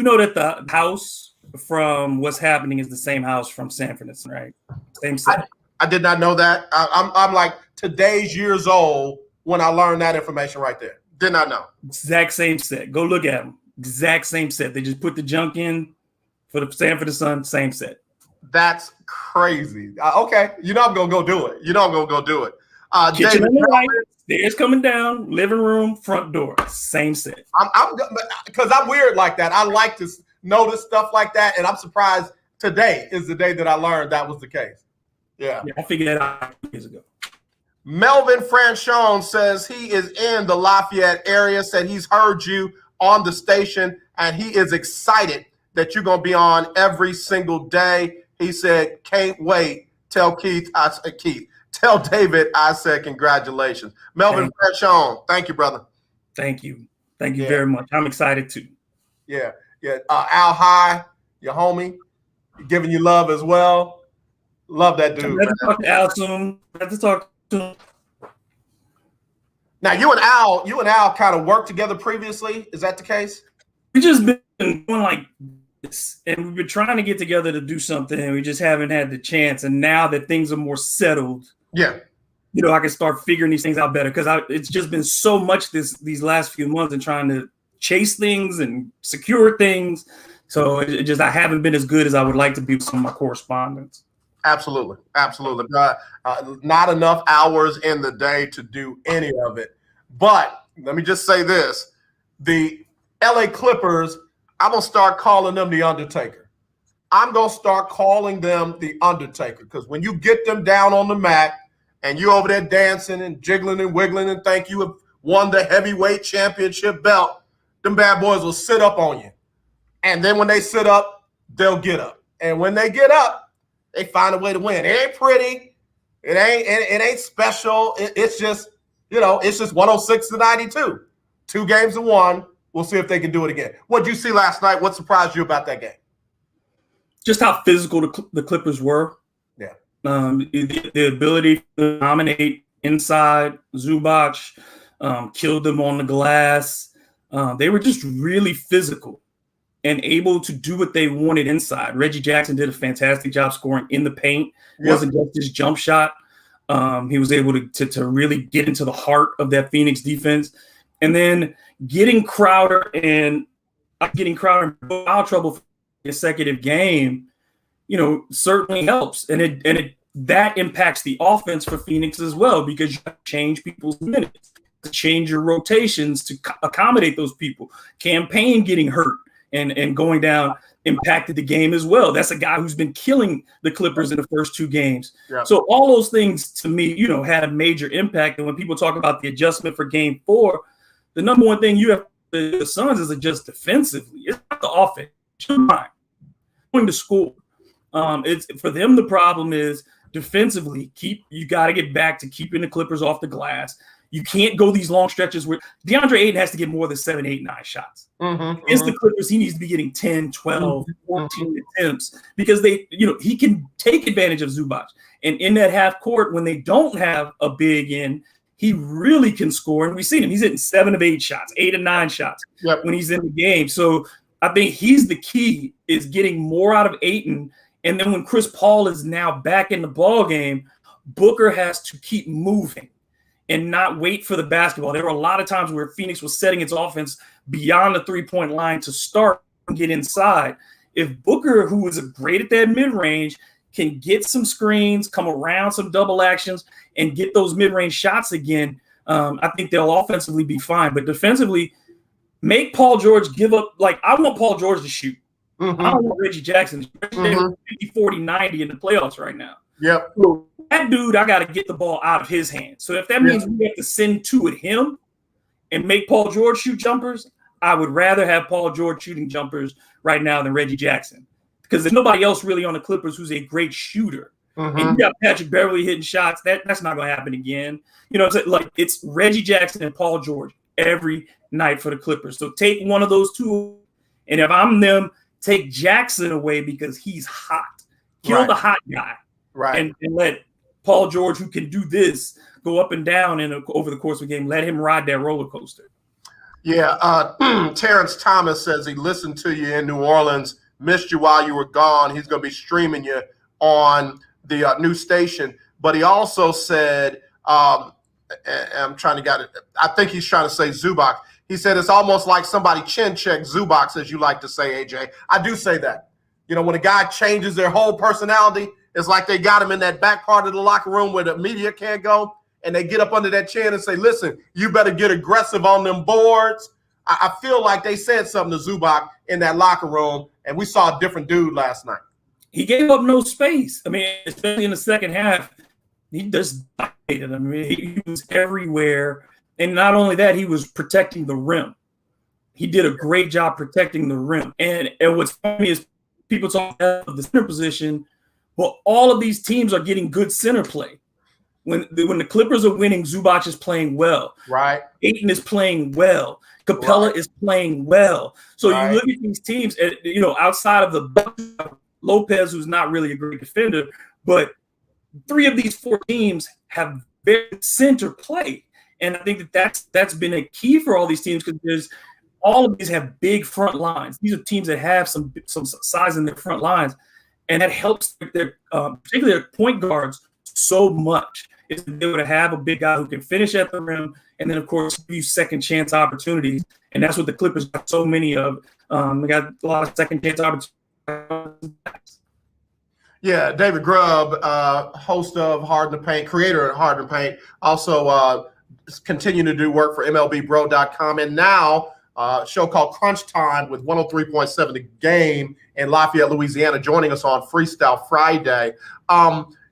know that the house from What's Happening is the same house from Sanford, right? Same set. I did not know that. I'm like today's years old when I learned that information right there. Did not know. Exact same set. Go look at them. Exact same set. They just put the junk in for the Sanford and Son, same set. That's crazy. Okay, I'm gonna go do it. Kitchen on the right, stairs coming down, living room, front door, same set. Because I'm weird like that. I like to notice stuff like that, and I'm surprised today is the day that I learned that was the case. Yeah, I figured that out years ago. Melvin Franchon says he is in the Lafayette area, said he's heard you on the station, and he is excited that you're going to be on every single day. He said, can't wait. Tell David I said congratulations. Melvin Franchon, thank you, brother. Thank you very much. I'm excited too. Yeah. Al High, your homie, giving you love as well. Love that dude. Let's talk to Al soon. Let's talk to him. Now you and Al kind of worked together previously. Is that the case? We just been doing like this, and we've been trying to get together to do something, and we just haven't had the chance. And now that things are more settled, yeah, I can start figuring these things out better because it's just been so much these last few months and trying to chase things and secure things. So I haven't been as good as I would like to be with some of my correspondents. Absolutely. Not enough hours in the day to do any of it. But let me just say this. The LA Clippers, I'm going to start calling them the Undertaker. I'm going to start calling them the Undertaker because when you get them down on the mat and you're over there dancing and jiggling and wiggling and think you have won the heavyweight championship belt, them bad boys will sit up on you. And then when they sit up, they'll get up. And when they get up, they find a way to win. It ain't pretty. It ain't special. It's just, it's just 106-92. 2 games to 1. We'll see if they can do it again. What did you see last night? What surprised you about that game? Just how physical the Clippers were. Yeah. The ability to dominate inside. Zubac killed them on the glass. They were just really physical and able to do what they wanted inside. Reggie Jackson did a fantastic job scoring in the paint. It wasn't just his jump shot. He was able to really get into the heart of that Phoenix defense. And then getting Crowder in foul trouble for a consecutive game, certainly helps. And that impacts the offense for Phoenix as well because you have to change people's minutes, to change your rotations to accommodate those people. Campaign getting hurt and going down impacted the game as well. That's a guy who's been killing the Clippers in the first 2 games. Yeah. So all those things to me, had a major impact. And when people talk about the adjustment for game 4, the number one thing you have the Suns is adjust defensively. It's not the offense. You're going to score. It's for them. The problem is defensively. You got to get back to keeping the Clippers off the glass. You can't go these long stretches where DeAndre Ayton has to get more than 7, 8, 9 shots. Against the Clippers, he needs to be getting 10, 12, 14 attempts because he can take advantage of Zubac. And in that half court, when they don't have a big in, he really can score. And we've seen him. He's hitting 7 of 8 shots, 8 of 9 shots when he's in the game. So I think he's the key is getting more out of Ayton. And then when Chris Paul is now back in the ball game, Booker has to keep moving and not wait for the basketball. There were a lot of times where Phoenix was setting its offense beyond the 3-point line to start and get inside. If Booker, who is great at that mid-range, can get some screens, come around some double actions, and get those mid-range shots again, I think they'll offensively be fine. But defensively, make Paul George give up. Like, I want Paul George to shoot. I don't want Reggie Jackson. 50, 40, 90 in the playoffs right now. Yep. So that dude, I got to get the ball out of his hands. So if that means we have to send 2 at him and make Paul George shoot jumpers, I would rather have Paul George shooting jumpers right now than Reggie Jackson because there's nobody else really on the Clippers who's a great shooter. And you got Patrick Beverly hitting shots. That's not going to happen again. It's Reggie Jackson and Paul George every night for the Clippers. So take one of those 2, and if I'm them, take Jackson away because he's hot. Kill the hot guy. Right. And let Paul George, who can do this, go up and down over the course of the game. Let him ride that roller coaster. Yeah. Terrence Thomas says he listened to you in New Orleans, missed you while you were gone. He's going to be streaming you on the new station. But he also said, I'm trying to get it. I think he's trying to say Zubac. He said it's almost like somebody chin checked Zubac, as you like to say, AJ. I do say that. When a guy changes their whole personality, it's like they got him in that back part of the locker room where the media can't go, and they get up under that chin and say, listen, you better get aggressive on them boards. I feel like they said something to Zubac in that locker room, and we saw a different dude last night. He gave up no space. I mean, especially in the second half, he just dominated. I mean, he was everywhere. And not only that, he was protecting the rim. He did a great job protecting the rim. And what's funny is people talk about the center position, but all of these teams are getting good center play. When the Clippers are winning, Zubac is playing well. Right. Ayton is playing well. Capella is playing well. So you look at these teams, outside of the Lopez, who's not really a great defender, but 3 of these 4 teams have very center play. And I think that's been a key for all these teams because all of these have big front lines. These are teams that have some size in their front lines, and that helps their particularly their point guards so much. Is to be able to have a big guy who can finish at the rim, and then of course give you second chance opportunities, and that's what the Clippers got so many of. They got a lot of second chance opportunities. Yeah, David Grubb, host of Hard in the Paint, creator of Hard in the Paint, also continuing to do work for MLBBro.com, and now a show called Crunch Time with 103.7 The Game in Lafayette, Louisiana, joining us on Freestyle Friday.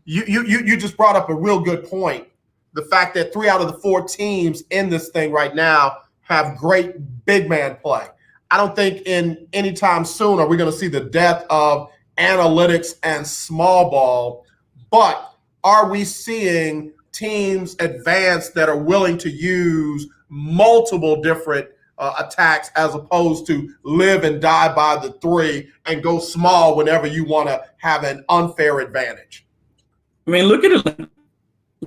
You just brought up a real good point. The fact that 3 out of the 4 teams in this thing right now have great big man play. I don't think in any time soon are we going to see the death of analytics and small ball, but are we seeing teams advance that are willing to use multiple different attacks as opposed to live and die by the 3 and go small whenever you want to have an unfair advantage? I mean, look at it.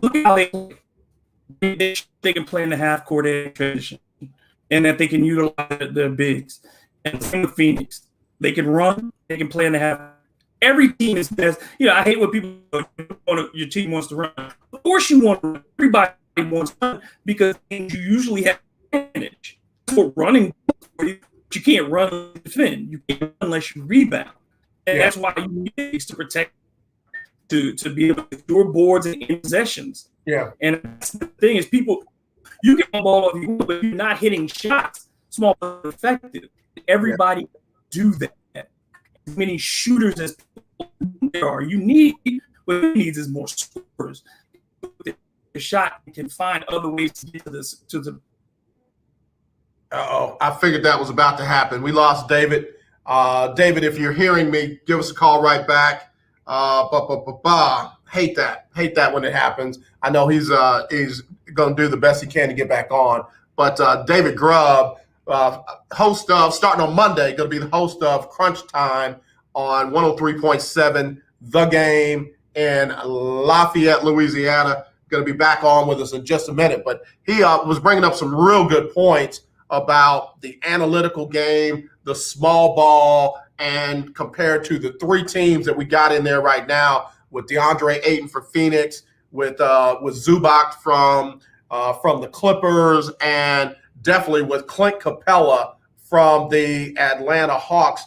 Look at how they can play in the half court transition, and that they can utilize their bigs. And same with Phoenix, they can run, they can play in the half. Every team is best. I hate when people your team wants to run. Of course, you want to run. Everybody wants to run because you usually have advantage. For running, but you can't run and defend. You can't run unless you rebound, and that's why you need bigs to protect. To be able to secure boards and possessions. Yeah. And that's the thing is you can ball if you want, but you're not hitting shots, small but effective. Everybody do that. As many shooters as there are. What it needs is more scorers. The shot can find other ways to get to this to the I figured that was about to happen. We lost David. David, if you're hearing me, give us a call right back. Hate that when it happens. I know he's going to do the best he can to get back on. But David Grubb, host of, starting on Monday, going to be the host of Crunch Time on 103.7 The Game in Lafayette, Louisiana. Going to be back on with us in just a minute. But he was bringing up some real good points about the analytical game, the small ball, and compared to the 3 teams that we got in there right now with DeAndre Ayton for Phoenix, with Zubac from the Clippers, and definitely with Clint Capella from the Atlanta Hawks,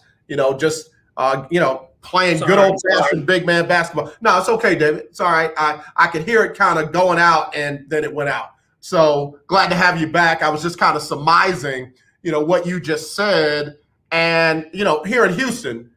playing good old-fashioned big man basketball. No, it's okay, David. It's all right. I could hear it kind of going out, and then it went out. So glad to have you back. I was just kind of surmising, what you just said. And, here in Houston,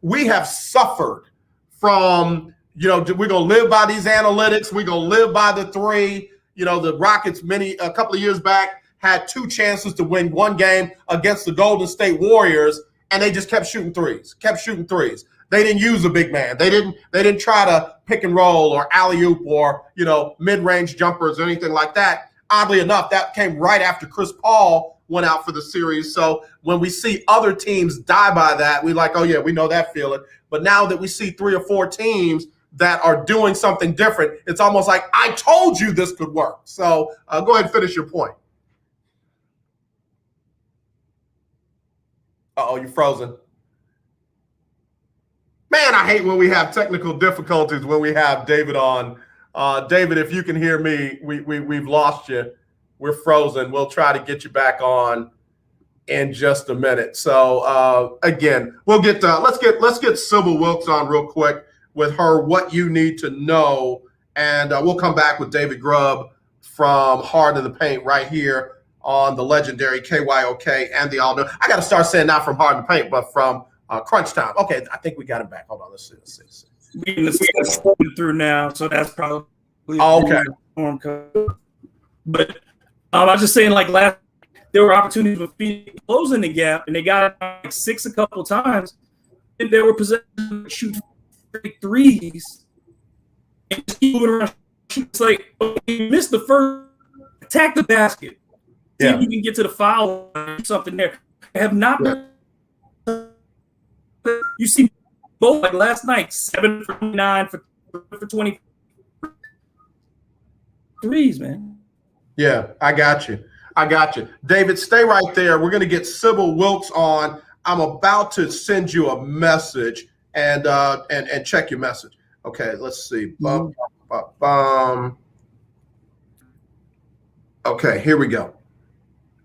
we have suffered from, we're going to live by these analytics. We're going to live by the 3. The Rockets a couple of years back had 2 chances to win 1 game against the Golden State Warriors, and they just kept shooting threes. They didn't use a big man. They didn't try to pick and roll or alley-oop or, mid-range jumpers or anything like that. Oddly enough, that came right after Chris Paul went out for the series. So when we see other teams die by that, we like, oh yeah, we know that feeling. But now that we see 3 or 4 teams that are doing something different, it's almost like, I told you this could work. So go ahead and finish your point. Uh-oh, you're frozen. Man, I hate when we have technical difficulties when we have David on. David, if you can hear me, we've lost you. We're frozen. We'll try to get you back on in just a minute. So again, we'll get let's get Sybil Wilkes on real quick with her what you need to know, and we'll come back with David Grubb from Hard in the Paint right here on the legendary KYOK and the all new. I got to start saying not from Hard in the Paint, but from Crunch Time. Okay, I think we got him back. Hold on, let's see. We're going through now, so that's probably okay. But I was just saying, there were opportunities with Phoenix closing the gap, and they got like 6 a couple of times, and they were possessed to shoot threes and just keep moving around. It's like, you missed the first, attack the basket. See if you can get to the foul or something there. I have not been. You see both like last night, 7 for 29 for 20 threes, man. Yeah, I got you. David, stay right there. We're going to get Sybil Wilkes on. I'm about to send you a message and check your message. Okay, let's see. Okay, here we go.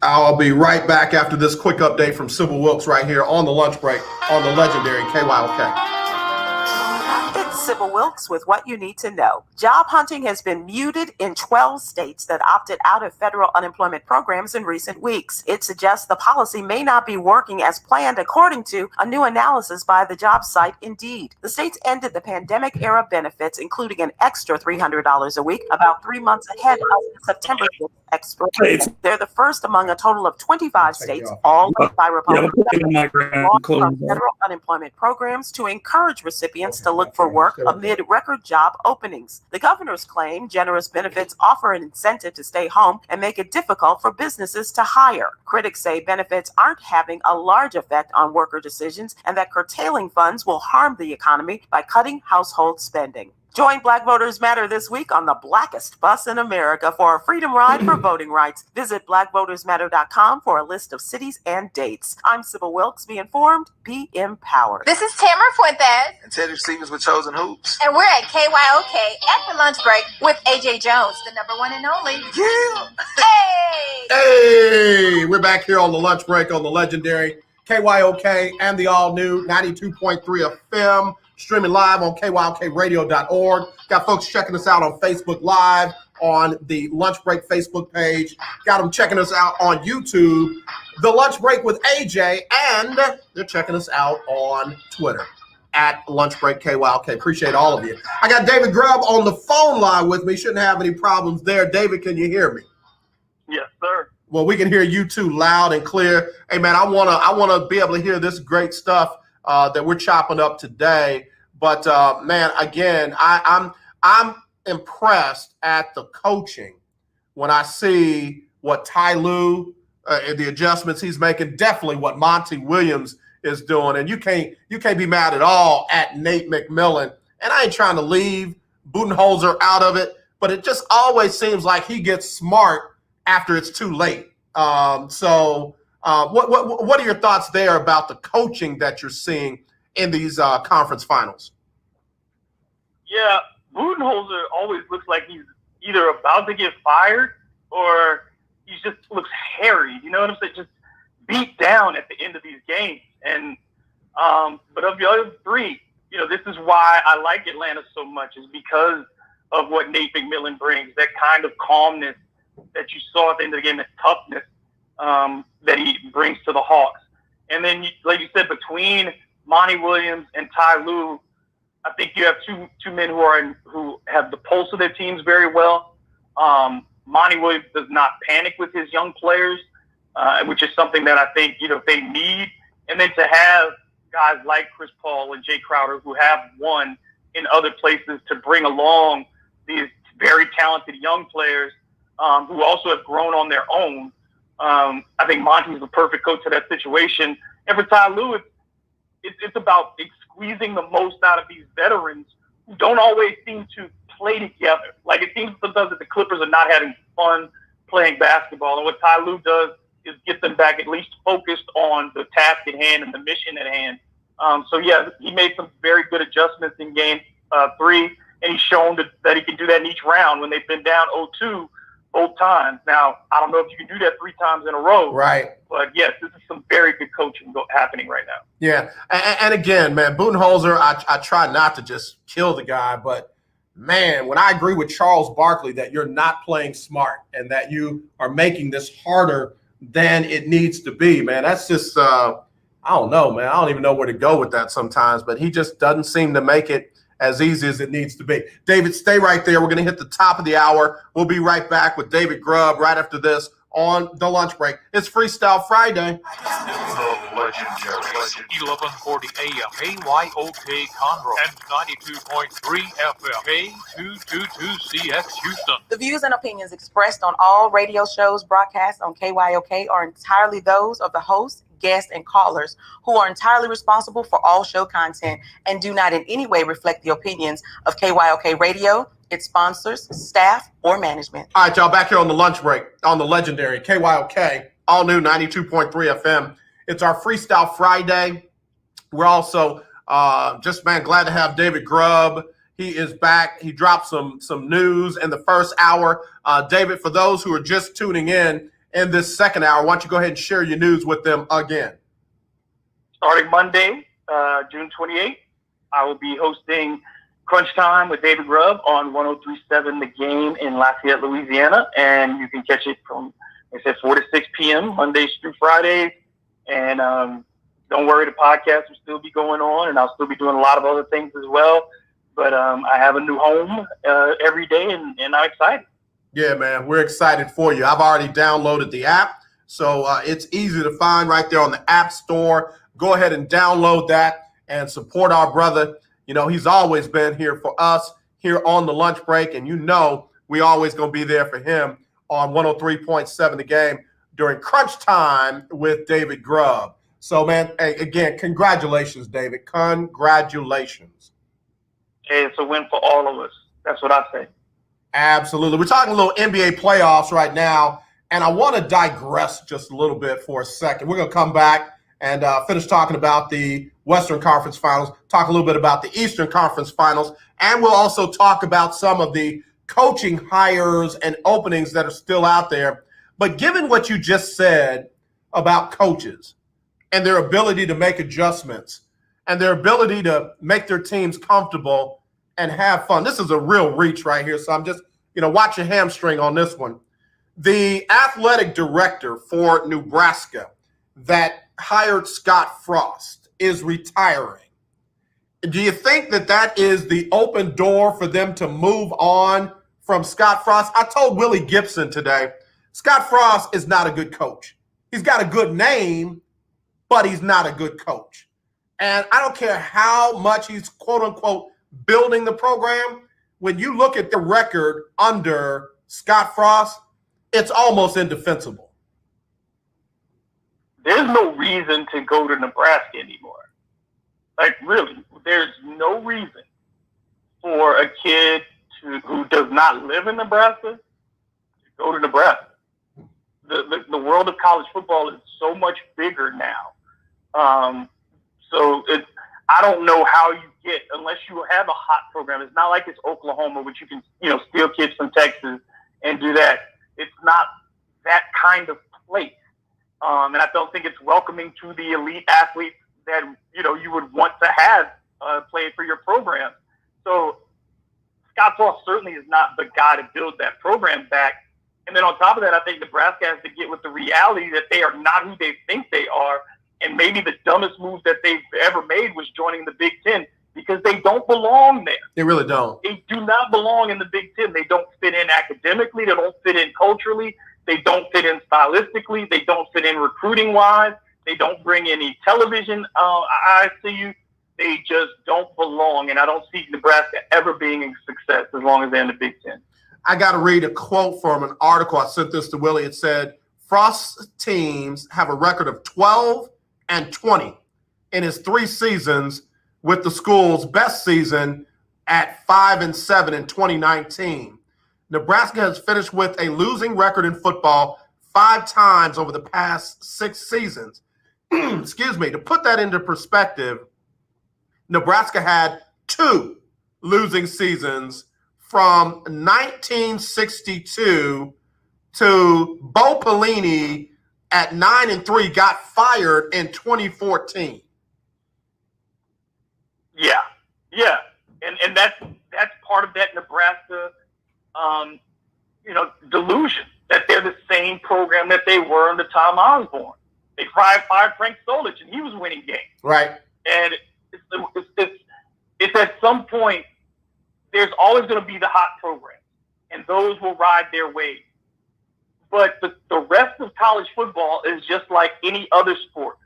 I'll be right back after this quick update from Sybil Wilkes right here on the lunch break on the legendary KYOK. It's Sybil Wilkes with what you need to know. Job hunting has been muted in 12 states that opted out of federal unemployment programs in recent weeks. It suggests the policy may not be working as planned, according to a new analysis by the job site Indeed. The states ended the pandemic-era benefits, including an extra $300 a week, about 3 months ahead of the September 5th expiration. They're the first among a total of 25 states, all led by Republicans, from federal unemployment programs to encourage recipients to look for work amid record job openings. The governors claim generous benefits offer an incentive to stay home and make it difficult for businesses to hire. Critics say benefits aren't having a large effect on worker decisions and that curtailing funds will harm the economy by cutting household spending. Join Black Voters Matter this week on the blackest bus in America for a freedom ride for voting rights. Visit blackvotersmatter.com for a list of cities and dates. I'm Sybil Wilkes. Be informed, be empowered. This is Tamara Fuentes. And Teddy Stevens with Chosen Hoops. And we're at KYOK at the lunch break with AJ Jones, the number one and only. Yeah. Hey, we're back here on the lunch break on the legendary KYOK and the all-new 92.3 FM. Streaming live on KYOKradio.org. Got folks checking us out on Facebook Live, on the Lunch Break Facebook page. Got them checking us out on YouTube, The Lunch Break with AJ, and they're checking us out on Twitter at Lunch Break KYOK. Appreciate all of you. I got David Grubb on the phone line with me. Shouldn't have any problems there. David, can you hear me? Yes, sir. Well, we can hear you too, loud and clear. Hey, man, I wanna be able to hear this great stuff that we're chopping up today. But man, again, I'm impressed at the coaching when I see what Ty Lue and the adjustments he's making. Definitely what Monty Williams is doing, and you can't be mad at all at Nate McMillan. And I ain't trying to leave Budenholzer out of it, but it just always seems like he gets smart after it's too late. So what are your thoughts there about the coaching that you're seeing in these conference finals? Yeah, Budenholzer always looks like he's either about to get fired or he just looks hairy. You know what I'm saying? Just beat down at the end of these games. And but of the other three, you know, this is why I like Atlanta so much, is because of what Nate McMillan brings, that kind of calmness that you saw at the end of the game, that toughness that he brings to the Hawks. And then, like you said, between Monty Williams and Ty Lue, I think you have two men who have the pulse of their teams very well. Monty Williams does not panic with his young players, which is something that I think, you know, they need. And then to have guys like Chris Paul and Jay Crowder who have won in other places to bring along these very talented young players who also have grown on their own. I think Monty's the perfect coach for that situation. And for Ty Lue, it's about squeezing the most out of these veterans who don't always seem to play together. Like, it seems sometimes that the Clippers are not having fun playing basketball. And what Ty Lue does is get them back at least focused on the task at hand and the mission at hand. So, yeah, he made some very good adjustments in game 3, and he's shown that he can do that in each round when they've been down 0-2 both times. Now, I don't know if you can do that 3 times in a row. Right. But, yes, this is some very good coaching happening right now. Yeah. And again, man, Budenholzer, I try not to just kill the guy, but, man, when I agree with Charles Barkley that you're not playing smart and that you are making this harder than it needs to be, man, that's just I don't know, man. I don't even know where to go with that sometimes, but he just doesn't seem to make it as easy as it needs to be. David, stay right there. We're going to hit the top of the hour. We'll be right back with David Grubb right after this on the lunch break. It's Freestyle Friday. The legendary 1140 AM, KYOK Conroe, and 92.3 FM, K222CX Houston. The views and opinions expressed on all radio shows broadcast on KYOK are entirely those of the host, guests, and callers who are entirely responsible for all show content and do not in any way reflect the opinions of KYOK Radio, its sponsors, staff, or management. All right, y'all, back here on the lunch break on the legendary KYOK, all new 92.3 FM. It's our Freestyle Friday. We're also glad to have David Grubb. He is back. He dropped some news in the first hour. David, for those who are just tuning in this second hour, why don't you go ahead and share your news with them again? Starting Monday, June 28th, I will be hosting Crunch Time with David Grubb on 103.7 The Game in Lafayette, Louisiana. And you can catch it from, like I said, 4 to 6 p.m. Mondays through Fridays. And don't worry, the podcast will still be going on, and I'll still be doing a lot of other things as well. But I have a new home every day, and I'm excited. Yeah, man, we're excited for you. I've already downloaded the app, so it's easy to find right there on the App Store. Go ahead and download that and support our brother. You know, he's always been here for us here on the lunch break, and you know we always going to be there for him on 103.7 The Game during Crunch Time with David Grubb. So, man, hey, again, congratulations, David. Congratulations. Hey, it's a win for all of us. That's what I say. Absolutely. We're talking a little NBA playoffs right now, and I want to digress just a little bit for a second. We're going to come back and finish talking about the Western Conference Finals, talk a little bit about the Eastern Conference Finals, and we'll also talk about some of the coaching hires and openings that are still out there. But given what you just said about coaches and their ability to make adjustments and their ability to make their teams comfortable and have fun. This is a real reach right here. So I'm just, watch your hamstring on this one. The athletic director for Nebraska that hired Scott Frost is retiring. Do you think that is the open door for them to move on from Scott Frost? I told Willie Gibson today, Scott Frost is not a good coach. He's got a good name, but he's not a good coach. And I don't care how much he's, quote unquote, building the program. When you look at the record under Scott Frost, it's almost indefensible. There's no reason to go to Nebraska anymore. Like, really, there's no reason for a kid who does not live in Nebraska to go to Nebraska. The world of college football is so much bigger now. I don't know how you get, unless you have a hot program. It's not like it's Oklahoma, which you can, steal kids from Texas and do that. It's not that kind of place. And I don't think it's welcoming to the elite athletes that, you would want to have play for your program. So Scott Frost certainly is not the guy to build that program back. And then on top of that, I think Nebraska has to get with the reality that they are not who they think they are. And maybe the dumbest move that they've ever made was joining the Big Ten, because they don't belong there. They really don't. They do not belong in the Big Ten. They don't fit in academically. They don't fit in culturally. They don't fit in stylistically. They don't fit in recruiting-wise. They don't bring any television eyes to you. They just don't belong. And I don't see Nebraska ever being a success as long as they're in the Big Ten. I got to read a quote from an article. I sent this to Willie. It said, Frost's teams have a record of 12 and 20 in his 3 seasons, with the school's best season at 5-7 in 2019. Nebraska has finished with a losing record in football 5 times over the past 6 seasons. Excuse me. To put that into perspective, Nebraska had 2 losing seasons from 1962 to Bo Pelini at 9-3 got fired in 2014. Yeah. And that's part of that Nebraska, delusion that they're the same program that they were under Tom Osborne. They fired Frank Solich, and he was winning games. Right. And it's at some point, there's always going to be the hot program, and those will ride their wave. But the rest of college football is just like any other sport.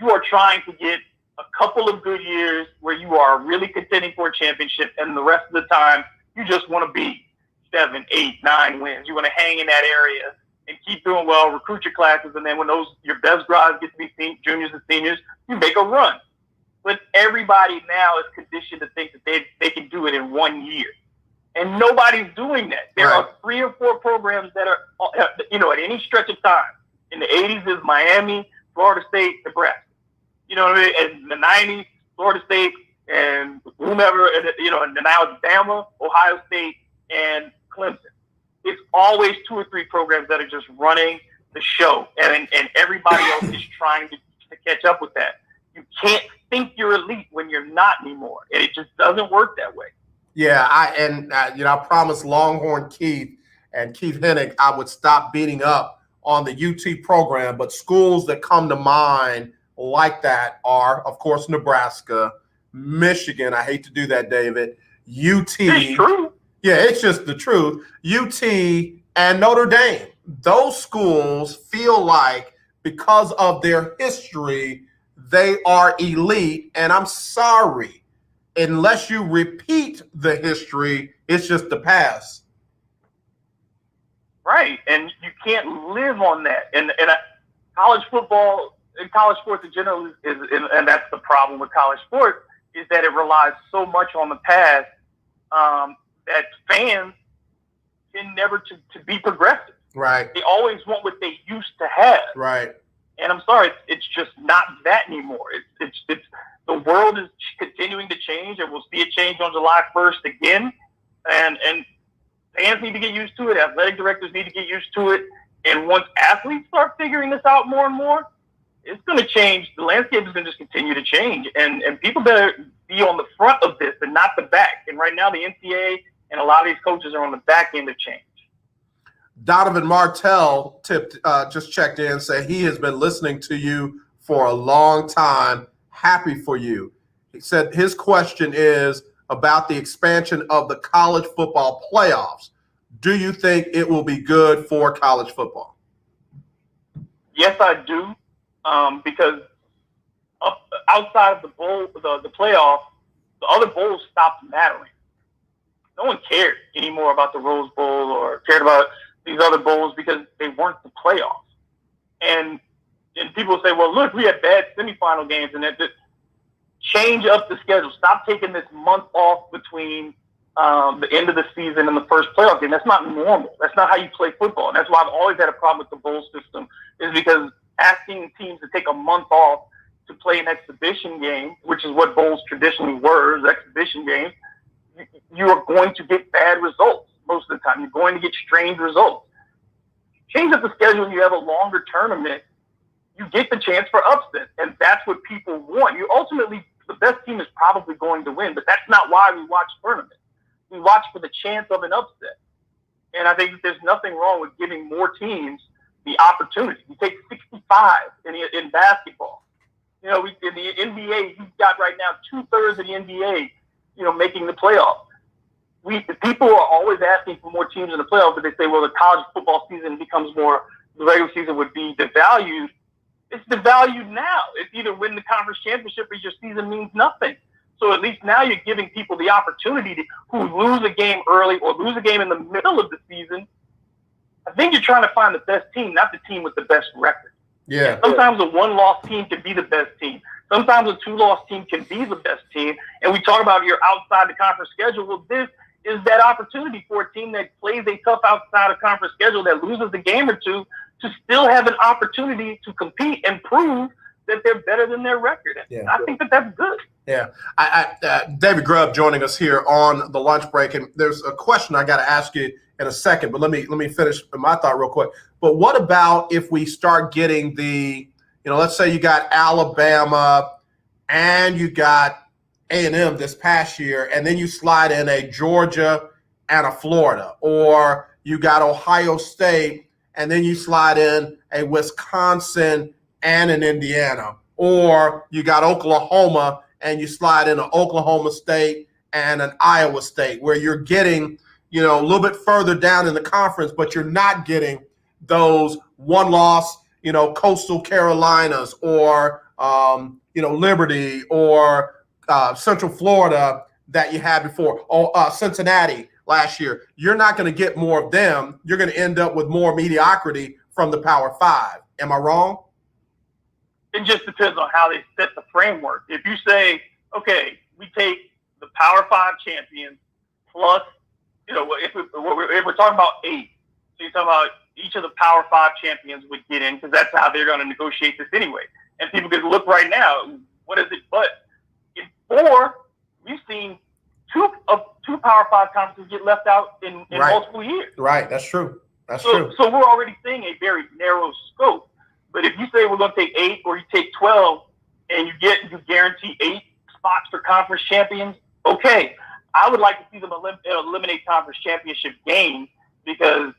You are trying to get a couple of good years where you are really contending for a championship, and the rest of the time, you just want to be 7, 8, 9 wins. You want to hang in that area and keep doing well, recruit your classes, and then when your best guys get to be juniors and seniors, you make a run. But everybody now is conditioned to think that they can do it in 1 year. And nobody's doing that. There are 3 or 4 programs that are, at any stretch of time. In the 80s is Miami, Florida State, Nebraska. You know what I mean? And in the 90s, Florida State and whomever, and now it's Bama, Ohio State, and Clemson. It's always 2 or 3 programs that are just running the show, and everybody else is trying to catch up with that. You can't think you're elite when you're not anymore, and it just doesn't work that way. Yeah, I promised Longhorn Keith and Keith Hennig I would stop beating up on the UT program, but schools that come to mind like that are, of course, Nebraska, Michigan. I hate to do that, David. UT. It's true. Yeah, it's just the truth. UT and Notre Dame. Those schools feel like because of their history, they are elite. And I'm sorry, unless you repeat the history, it's just the past. Right, and you can't live on that. And college football and college sports in general is and that's the problem with college sports, is that it relies so much on the past that fans can never to be progressive. Right. They always want what they used to have. Right. And I'm sorry, it's just not that anymore. It's the world is continuing to change, and we'll see a change on July 1st again. And fans need to get used to it. Athletic directors need to get used to it. And once athletes start figuring this out more and more, it's going to change. The landscape is going to just continue to change. And people better be on the front of this and not the back. And right now, the NCAA and a lot of these coaches are on the back end of change. Donovan Martell just checked in and said he has been listening to you for a long time. Happy for you. He said his question is about the expansion of the college football playoffs. Do you think it will be good for college football? Yes, I do. Because outside of the bowl, the playoff, the other bowls stopped mattering. No one cared anymore about the Rose Bowl or cared about these other bowls because they weren't the playoffs. And people say, well, look, we had bad semifinal games, and that change up the schedule. Stop taking this month off between the end of the season and the first playoff game. That's not normal. That's not how you play football. And that's why I've always had a problem with the bowl system, is because asking teams to take a month off to play an exhibition game, which is what bowls traditionally were, is exhibition games, you are going to get bad results most of the time. You're going to get strange results. Change up the schedule and you have a longer tournament, you get the chance for upset, and that's what people want. You ultimately, the best team is probably going to win, but that's not why we watch tournaments. We watch for the chance of an upset. And I think there's nothing wrong with giving more teams the opportunity. You take 65 in basketball. In the NBA, you've got right now 2/3 of the NBA, making the playoffs. The people are always asking for more teams in the playoffs, but they say, well, the college football season becomes more, the regular season would be devalued. It's devalued now. It's either win the conference championship or your season means nothing. So at least now you're giving people the opportunity who lose a game early or lose a game in the middle of the season. I think you're trying to find the best team, not the team with the best record. Yeah. Sometimes a 1-loss team can be the best team. Sometimes a 2-loss team can be the best team. And we talk about your outside the conference schedule. Well, this is that opportunity for a team that plays a tough outside of conference schedule, that loses a game or two, to still have an opportunity to compete and prove that they're better than their record. Yeah. I think that's good. Yeah. David Grubb joining us here on the lunch break. And there's a question I got to ask you in a second, but let me finish my thought real quick. But what about if we start getting let's say you got Alabama and you got A&M this past year, and then you slide in a Georgia and a Florida, or you got Ohio State, and then you slide in a Wisconsin and an Indiana, or you got Oklahoma and you slide in an Oklahoma State and an Iowa State, where you're getting, a little bit further down in the conference, but you're not getting those one-loss, Coastal Carolinas or, Liberty or Central Florida that you had before, or Cincinnati, last year. You're not going to get more of them. You're going to end up with more mediocrity from the Power Five. Am I wrong? It just depends on how they set the framework. If you say, okay, we take the Power Five champions plus, if we're talking about 8, so you're talking about each of the Power Five champions would get in because that's how they're going to negotiate this anyway. And people can look right now, what is it? But in 4, we've seen two Power Five conferences get left out in multiple years. Right, that's true. That's true. So we're already seeing a very narrow scope. But if you say we're going to take 8 or you take 12 and you guarantee 8 spots for conference champions, okay. I would like to see them eliminate conference championship games because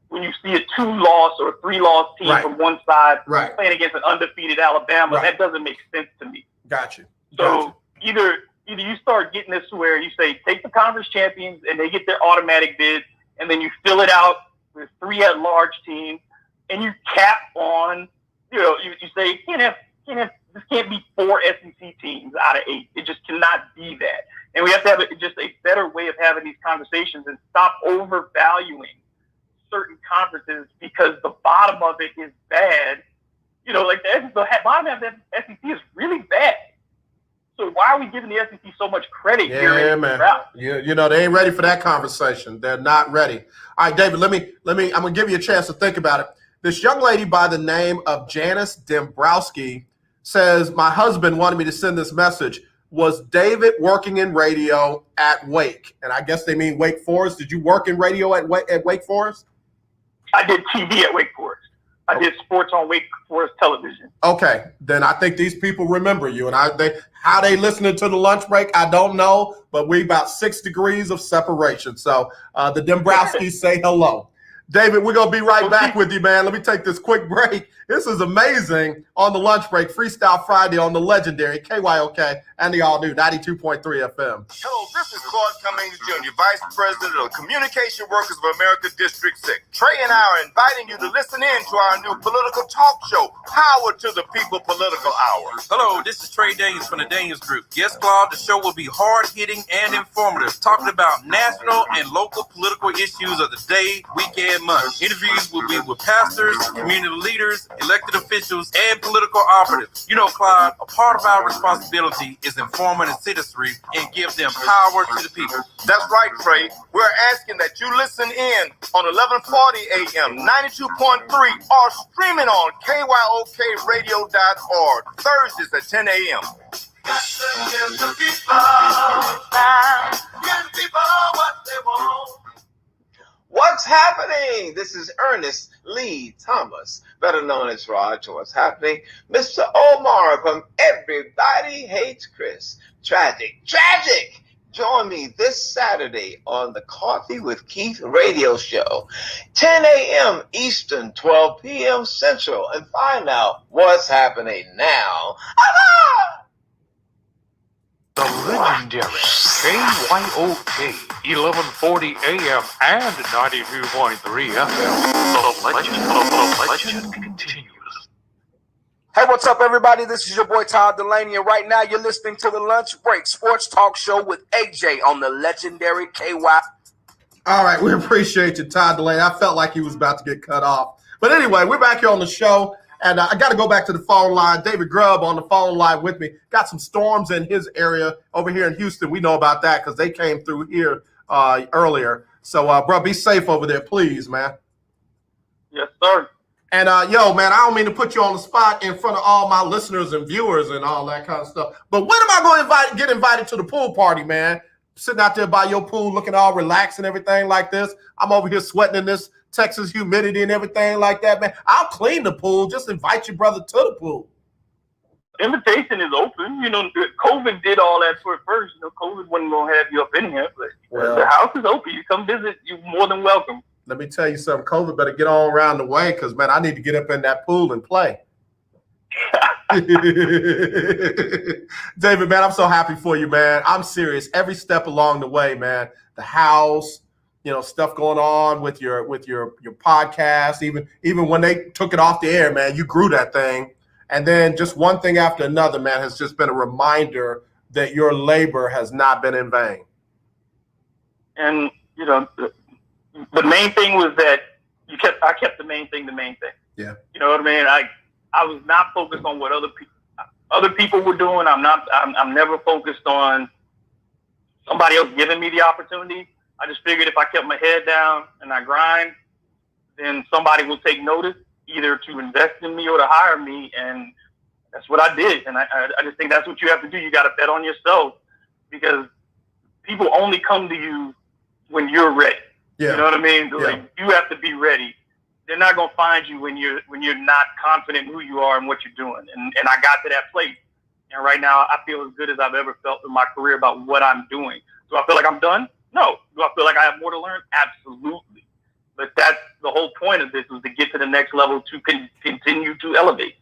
when you see a 2-loss or 3-loss team from one side playing against an undefeated Alabama, that doesn't make sense to me. Got you. So either you start getting this to where you say take the conference champions and they get their automatic bid, and then you fill it out with 3 at-large teams, and you cap on. You say this can't be 4 SEC teams out of 8. It just cannot be that. And we have to have just a better way of having these conversations and stop overvaluing certain conferences because the bottom of it is bad. Like the bottom of the SEC is really bad. So why are we giving the SEC so much credit here? Yeah, man. They ain't ready for that conversation. They're not ready. All right, David, I'm going to give you a chance to think about it. This young lady by the name of Janice Dembrowski says, my husband wanted me to send this message. Was David working in radio at Wake? And I guess they mean Wake Forest. Did you work in radio at Wake Forest? I did TV at Wake Forest. I did sports on Wake Forest television. Okay, then I think these people remember you. And how they listening to the lunch break, I don't know, but we about 6 degrees of separation. So the Dembrowskis say hello. David, we're going to be right back with you, man. Let me take this quick break. This is amazing on the lunch break. Freestyle Friday on the legendary KYOK and the all-new 92.3 FM. Hello, this is Claude Cummings Jr., Vice President of Communication Workers of America District 6. Trey and I are inviting you to listen in to our new political talk show, Power to the People Political Hour. Hello, this is Trey Daniels from the Daniels Group. Yes, Claude, the show will be hard-hitting and informative, talking about national and local political issues of the day, weekend, month. Interviews will be with pastors, community leaders, elected officials, and political operatives. Clyde, a part of our responsibility is informing the citizenry and give them power to the people. That's right, Trey. We're asking that you listen in on 1140 AM, 92.3, or streaming on KYOKradio.org, Thursdays at 10 a.m. Give the people what they want. What's happening? This is Ernest Lee Thomas, better known as Raj. What's happening? Mr. Omar from Everybody Hates Chris. Tragic. Join me this Saturday on the Coffee with Keith radio show, 10 a.m. Eastern, 12 p.m. Central, and find out what's happening now. The legendary KYOK, 1140 AM and 92.3 FM. The legend continues. Hey, what's up, everybody? This is your boy Todd Delaney, and right now you're listening to the Lunch Break Sports Talk Show with AJ on the legendary KY. All right, we appreciate you, Todd Delaney. I felt like he was about to get cut off. But anyway, we're back here on the show. And I got to go back to the phone line. David Grubb on the phone line with me. Got some storms in his area over here in Houston. We know about that because they came through here earlier. So, bro, be safe over there, please, man. Yes, sir. And, yo, man, I don't mean to put you on the spot in front of all my listeners and viewers and all that kind of stuff. But when am I going to get invited to the pool party, man? Sitting out there by your pool looking all relaxed and everything like this. I'm over here sweating in this Texas humidity and everything like that, man. I'll clean the pool. Just invite your brother to the pool. Invitation is open. COVID did all that for it first. COVID wasn't going to have you up in here, but the house is open. You come visit, you're more than welcome. Let me tell you something. COVID better get on around the way because, man, I need to get up in that pool and play. David, man, I'm so happy for you, man. I'm serious. Every step along the way, man. The house, stuff going on with your podcast. Even when they took it off the air, man, you grew that thing. And then just one thing after another, man, has just been a reminder that your labor has not been in vain. And you know, the main thing was that I kept the main thing. Yeah. You know what I mean? I was not focused on what other people were doing. I'm never focused on somebody else giving me the opportunity. I just figured if I kept my head down and I grind, then somebody will take notice, either to invest in me or to hire me. And that's what I did. And I just think that's what you have to do. You got to bet on yourself, because people only come to you when you're ready. Yeah. You know what I mean? Yeah. Like, you have to be ready. They're not going to find you when you're not confident in who you are and what you're doing. And I got to that place. And right now I feel as good as I've ever felt in my career about what I'm doing. Do I feel like I'm done? No. Do I feel like I have more to learn? Absolutely. But that's the whole point of this, is to get to the next level, to continue to elevate.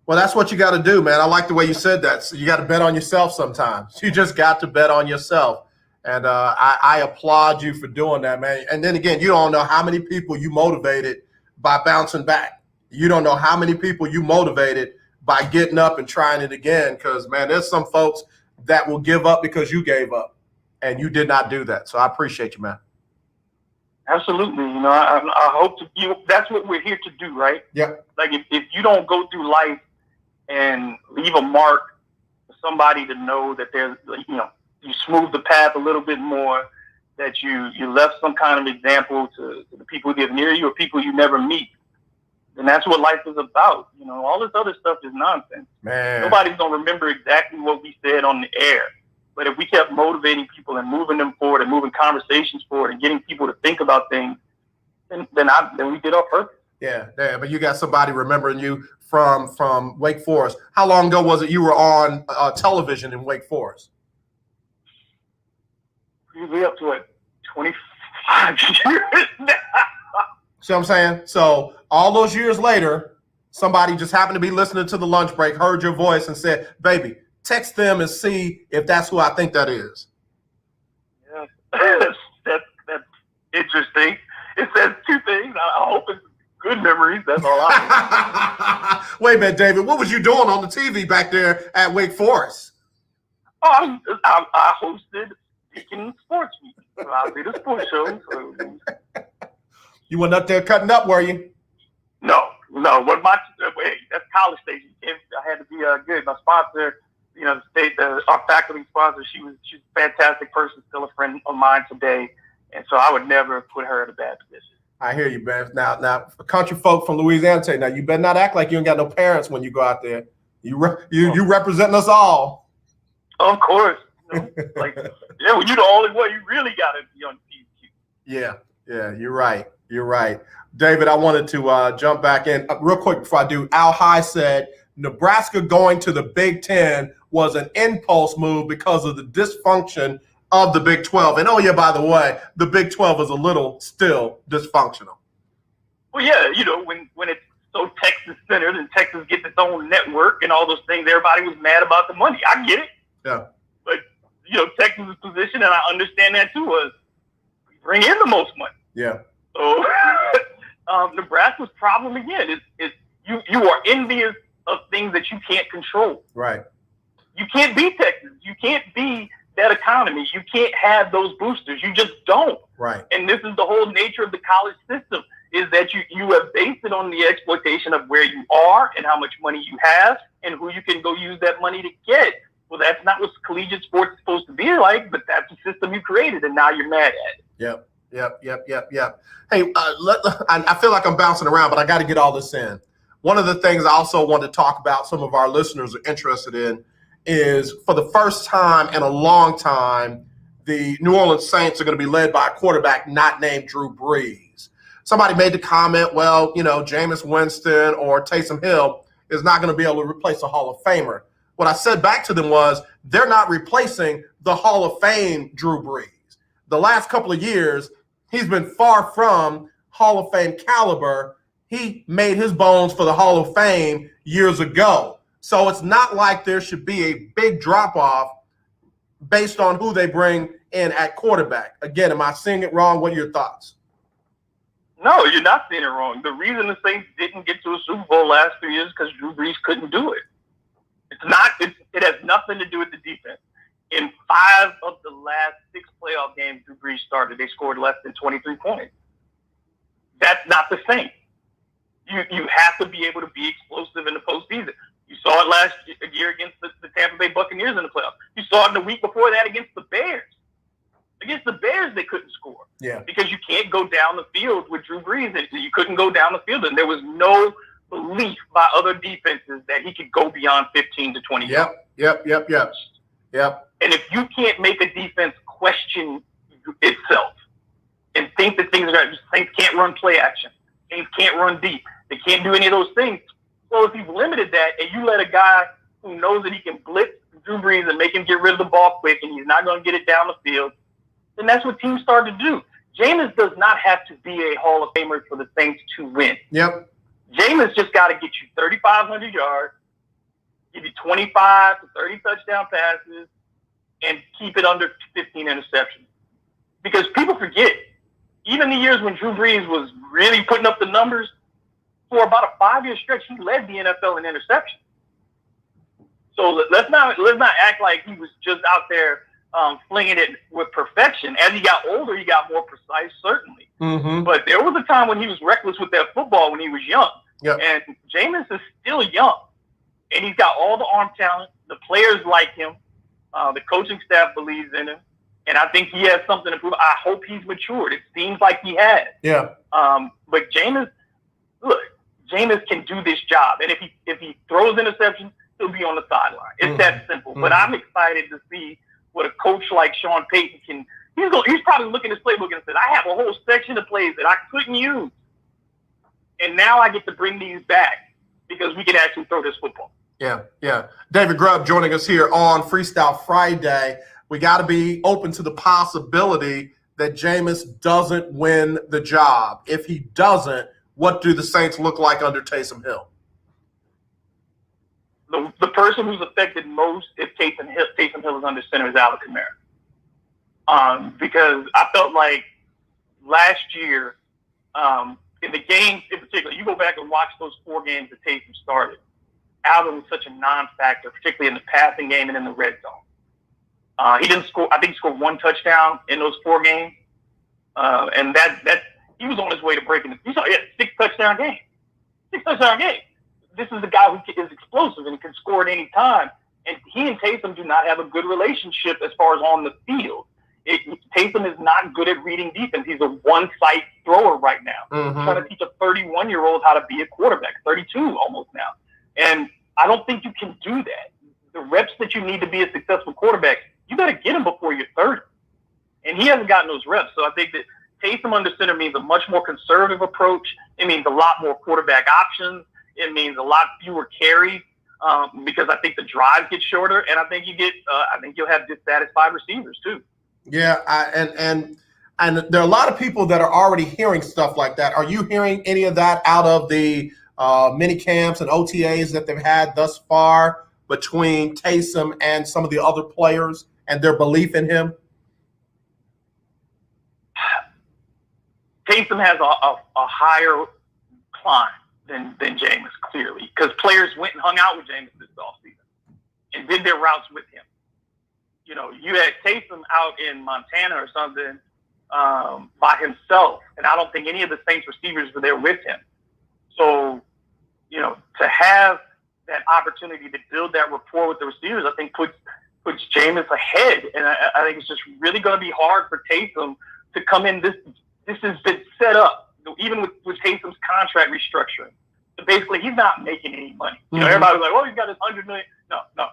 Well, that's what you got to do, man. I like the way you said that. So you got to bet on yourself sometimes. You just got to bet on yourself. And I applaud you for doing that, man. And then again, you don't know how many people you motivated by bouncing back. You don't know how many people you motivated by getting up and trying it again. Because, man, there's some folks that will give up because you gave up, and you did not do that. So I appreciate you, man. Absolutely. You know, I hope that's what we're here to do, right? Yeah. Like, if you don't go through life and leave a mark for somebody to know that there's, you know, you smooth the path a little bit more, that you left some kind of example to the people who live near you or people you never meet, then that's what life is about. You know, all this other stuff is nonsense. Man. Nobody's going to remember exactly what we said on the air. But if we kept motivating people and moving them forward and moving conversations forward and getting people to think about things, then we did our purpose. Yeah, but you got somebody remembering you from Wake Forest. How long ago was it you were on television in Wake Forest? We're up to like 25 years now. See what I'm saying? So all those years later, somebody just happened to be listening to the lunch break, heard your voice, and said, "Baby, text them and see if that's who I think that is." Yeah, that's interesting. It says two things. I hope it's good memories. That's all I know. Wait a minute, David. What was you doing on the TV back there at Wake Forest? Oh, I hosted Weekend Sports Week. So I did a sports show. So. You went up there cutting up, were you? No. What that's College Station. I had to be good. My sponsor, you know, our faculty sponsor, she's a fantastic person, still a friend of mine today, and so I would never put her in a bad position. I hear you, man. Now, country folk from Louisiana say, now you better not act like you ain't got no parents when you go out there. You representing us all. Of course. You know, like, yeah, well, you're the only one. You really got to be on the Yeah, you're right. You're right. David, I wanted to jump back in real quick before I do. Al High said Nebraska going to the Big Ten was an impulse move because of the dysfunction of the Big 12. And oh yeah, by the way, the Big 12 is a little still dysfunctional. Well, yeah, you know, when it's so Texas centered and Texas gets its own network and all those things, everybody was mad about the money. I get it. Yeah. But, you know, Texas's position, and I understand that too, was bring in the most money. Yeah. So Nebraska's problem again is you are envious of things that you can't control. Right. You can't be Texas. You can't be that economy. You can't have those boosters. You just don't. Right. And this is the whole nature of the college system, is that you have based it on the exploitation of where you are and how much money you have and who you can go use that money to get. Well, that's not what collegiate sports is supposed to be like, but that's the system you created, and now you're mad at it. Yep. Hey, I feel like I'm bouncing around, but I got to get all this in. One of the things I also want to talk about, some of our listeners are interested in, is for the first time in a long time, the New Orleans Saints are going to be led by a quarterback not named Drew Brees. Somebody made the comment, well, you know, Jameis Winston or Taysom Hill is not going to be able to replace a Hall of Famer. What I said back to them was, they're not replacing the Hall of Fame Drew Brees. The last couple of years, he's been far from Hall of Fame caliber. He made his bones for the Hall of Fame years ago. So it's not like there should be a big drop-off based on who they bring in at quarterback. Again, am I seeing it wrong? What are your thoughts? No, you're not seeing it wrong. The reason the Saints didn't get to a Super Bowl last 3 years is because Drew Brees couldn't do it. It has nothing to do with the defense. In 5 of the last 6 playoff games Drew Brees started, they scored less than 23 points. That's not the same. You have to be able to be explosive in the postseason. You saw it last year against the Tampa Bay Buccaneers in the playoffs. You saw it in the week before that against the Bears. Against the Bears, they couldn't score. Yeah. Because you can't go down the field with Drew Brees. You couldn't go down the field, and there was no belief by other defenses that he could go beyond 15 to 20 yards. Yep. And if you can't make a defense question itself and think that things are going to, Saints can't run play action, Saints can't run deep, they can't do any of those things. So if you've limited that and you let a guy who knows that he can blitz Drew Brees and make him get rid of the ball quick and he's not going to get it down the field, then that's what teams start to do. Jameis does not have to be a Hall of Famer for the Saints to win. Yep. Jameis just got to get you 3,500 yards, give you 25 to 30 touchdown passes, and keep it under 15 interceptions. Because people forget, even the years when Drew Brees was really putting up the numbers, for about a 5-year stretch, he led the NFL in interceptions. So let's not act like he was just out there flinging it with perfection. As he got older, he got more precise, certainly. Mm-hmm. But there was a time when he was reckless with that football when he was young. Yep. And Jameis is still young. And he's got all the arm talent. The players like him. The coaching staff believes in him. And I think he has something to prove. I hope he's matured. It seems like he has. Yeah. But Jameis can do this job. And if he throws interceptions, he'll be on the sideline. It's that simple. But I'm excited to see what a coach like Sean Payton can. He's probably looking at his playbook and said, I have a whole section of plays that I couldn't use. And now I get to bring these back because we can actually throw this football. Yeah. David Grubb joining us here on Freestyle Friday. We got to be open to the possibility that Jameis doesn't win the job. If he doesn't, what do the Saints look like under Taysom Hill? The person who's affected most if Taysom Hill is under center is Alvin Kamara. Because I felt like last year, in the games in particular, you go back and watch those 4 games that Taysom started, Alvin was such a non-factor, particularly in the passing game and in the red zone. He didn't score. I think he scored 1 touchdown in those 4 games, and that he was on his way to breaking. You saw, 6 touchdown game. 6 touchdown game. This is the guy who is explosive and can score at any time. And he and Taysom do not have a good relationship as far as on the field. Taysom is not good at reading defense. He's a one-site thrower right now. Mm-hmm. Trying to teach a 31-year-old how to be a quarterback, 32 almost now. And I don't think you can do that. The reps that you need to be a successful quarterback, you got to get them before you're 30. And he hasn't gotten those reps. So I think that Taysom under center means a much more conservative approach. It means a lot more quarterback options. It means a lot fewer carries because I think the drives get shorter, and I think you'll have dissatisfied receivers too. Yeah, and there are a lot of people that are already hearing stuff like that. Are you hearing any of that out of the mini camps and OTAs that they've had thus far between Taysom and some of the other players and their belief in him? Taysom has a higher climb than Jameis, clearly, because players went and hung out with Jameis this offseason and did their routes with him. You know, you had Taysom out in Montana or something by himself, and I don't think any of the Saints receivers were there with him. So, you know, to have that opportunity to build that rapport with the receivers, I think puts Jameis ahead. And I think it's just really going to be hard for Taysom to come in. This has been set up, even with Taysom's contract restructuring. So basically, he's not making any money. You know, everybody's like, oh, he's got his $100 million. No.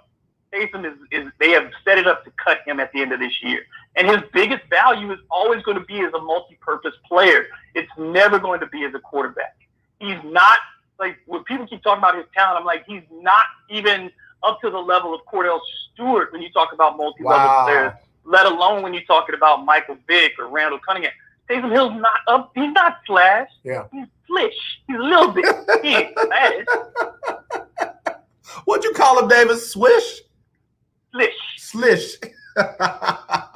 Taysom is they have set it up to cut him at the end of this year. And his biggest value is always going to be as a multi-purpose player. It's never going to be as a quarterback. He's not, like, when people keep talking about his talent, I'm like, he's not even up to the level of Cordell Stewart when you talk about multi-level players, let alone when you're talking about Michael Vick or Randall Cunningham. Taysom Hill's not up. He's not Flash. Yeah. He's Flish. He's a little bit. He ain't Flash. What'd you call him, David? Swish? Slish.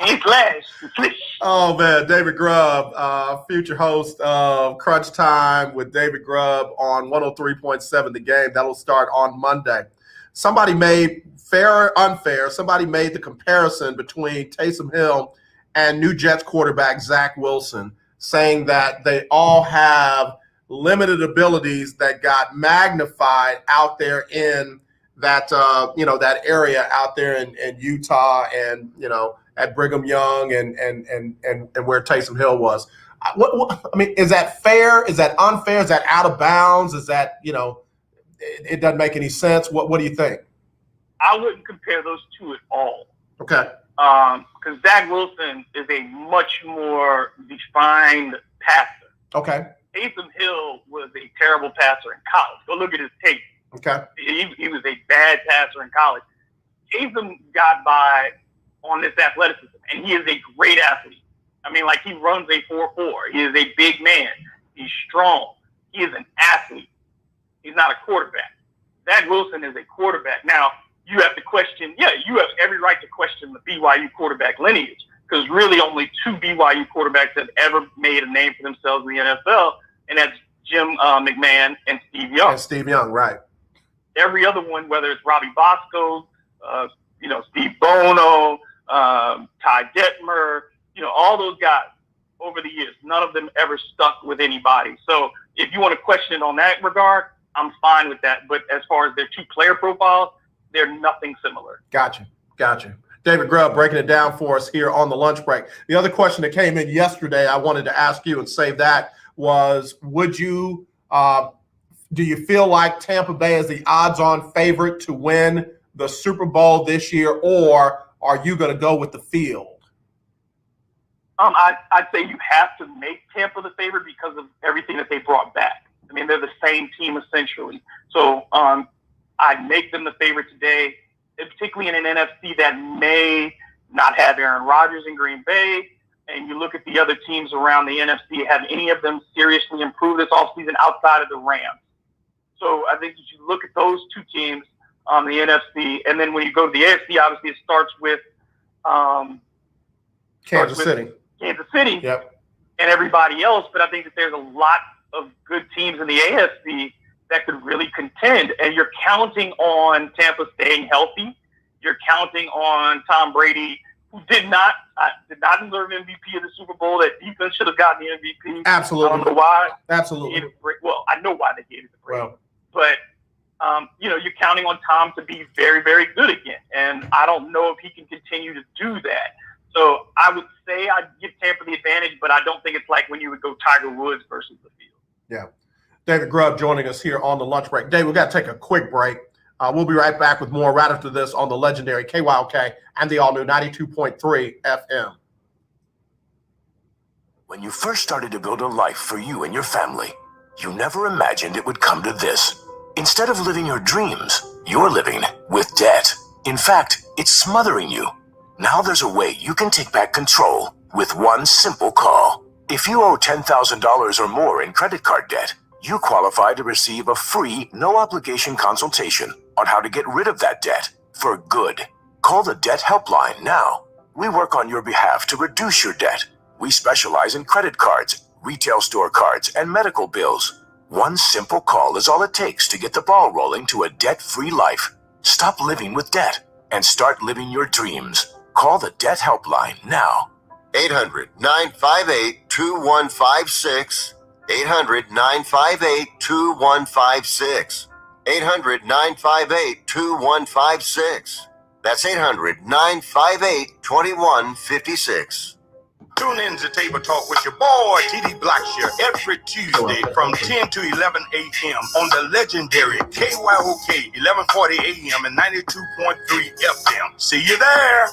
Ain't Flash. Slish. Oh, man. David Grubb, future host of Crunch Time with David Grubb on 103.7 The Game. That'll start on Monday. somebody made, fair or unfair, somebody made the comparison between Taysom Hill and New Jets quarterback Zach Wilson, saying that they all have limited abilities that got magnified out there in that that area out there in Utah and at Brigham Young and where Taysom Hill was. I mean, is that fair? Is that unfair? Is that out of bounds? Is that it doesn't make any sense? What do you think? I wouldn't compare those two at all. Okay. Because Zach Wilson is a much more defined passer. Okay. Taysom Hill was a terrible passer in college. Go look at his tape. Okay. He was a bad passer in college. Taysom got by on this athleticism, and he is a great athlete. I mean, like, he runs a 4.4. He is a big man. He's strong. He is an athlete. He's not a quarterback. Zach Wilson is a quarterback. Now, you have to question, you have every right to question the BYU quarterback lineage, because really only two BYU quarterbacks have ever made a name for themselves in the NFL, and that's Jim McMahon and Steve Young. And Steve Young, right. Every other one, whether it's Robbie Bosco, Steve Bono, Ty Detmer, all those guys over the years, none of them ever stuck with anybody. So if you want to question it on that regard, I'm fine with that. But as far as their two player profiles, they're nothing similar. Gotcha. David Grubb breaking it down for us here on the lunch break. The other question that came in yesterday, I wanted to ask you and save that was, would you do you feel like Tampa Bay is the odds-on favorite to win the Super Bowl this year, or are you going to go with the field? I'd say you have to make Tampa the favorite because of everything that they brought back. I mean, they're the same team essentially. So I'd make them the favorite today, particularly in an NFC that may not have Aaron Rodgers in Green Bay. And you look at the other teams around the NFC, have any of them seriously improved this offseason outside of the Rams? So I think if you look at those two teams on the NFC, and then when you go to the AFC, obviously it starts with Kansas City. Yep. And everybody else. But I think that there's a lot of good teams in the AFC that could really contend. And you're counting on Tampa staying healthy. You're counting on Tom Brady, who did not deserve MVP of the Super Bowl. That defense should have gotten the MVP. Absolutely. I don't know why. Absolutely. Well, I know why they gave it to Brady. Well, but you're counting on Tom to be very, very good again. And I don't know if he can continue to do that. So I would say I'd give Tampa the advantage, but I don't think it's like when you would go Tiger Woods versus the field. Yeah. David Grubb joining us here on the lunch break. Dave, we've got to take a quick break. We'll be right back with more right after this on the legendary KYOK and the all-new 92.3 FM. When you first started to build a life for you and your family, you never imagined it would come to this. Instead of living your dreams, you're living with debt. In fact, it's smothering you. Now there's a way you can take back control with one simple call. If you owe $10,000 or more in credit card debt, you qualify to receive a free, no-obligation consultation on how to get rid of that debt for good. Call the Debt Helpline now. We work on your behalf to reduce your debt. We specialize in credit cards, retail store cards, and medical bills. One simple call is all it takes to get the ball rolling to a debt-free life. Stop living with debt and start living your dreams. Call the Debt Helpline now. 800-958-2156. 800-958-2156. 800-958-2156. That's 800-958-2156. Tune in to Table Talk with your boy, TD Blackshear, every Tuesday from 10 to 11 a.m. on the legendary KYOK, 1140 a.m. and 92.3 FM. See you there.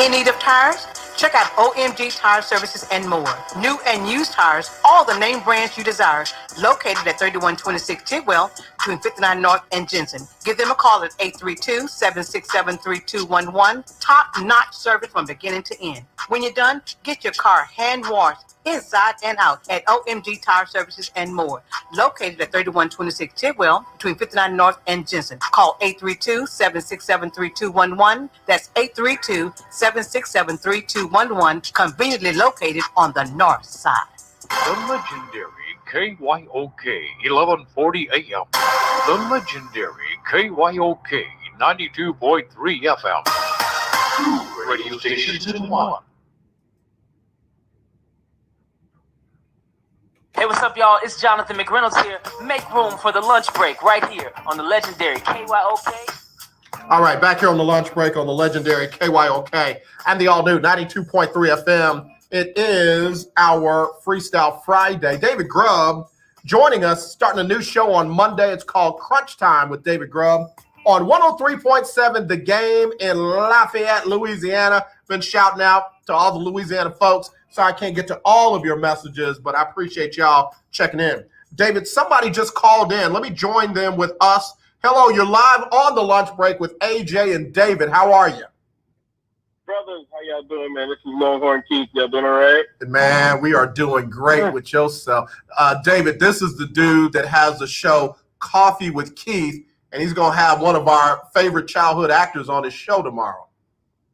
In need of tires? Check out OMG Tire Services and more. New and used tires, all the name brands you desire, located at 3126 Tidwell between 59 North and Jensen. Give them a call at 832-767-3211. Top-notch service from beginning to end. When you're done, get your car hand-washed inside and out at OMG Tire Services and more. Located at 3126 Tidwell between 59 North and Jensen. Call 832-767-3211. That's 832-767-3211. Conveniently located on the north side. The legendary KYOK 1140 AM. The legendary KYOK 92.3 FM. Two radio stations in one. Hey, what's up, y'all? It's Jonathan McReynolds here. Make room for the lunch break right here on the legendary KYOK. All right, back here on the lunch break on the legendary KYOK and the all-new 92.3 FM. It is our Freestyle Friday. David Grubb joining us, starting a new show on Monday. It's called Crunch Time with David Grubb on 103.7 The Game in Lafayette, Louisiana. Been shouting out to all the Louisiana folks. Sorry I can't get to all of your messages, but I appreciate y'all checking in. David, somebody just called in. Let me join them with us. Hello, you're live on the lunch break with AJ and David. How are you? Brothers, how y'all doing, man? This is Longhorn Keith. Y'all doing all right? Man, we are doing great with yourself. David, this is the dude that has the show Coffee with Keith, and he's going to have one of our favorite childhood actors on his show tomorrow.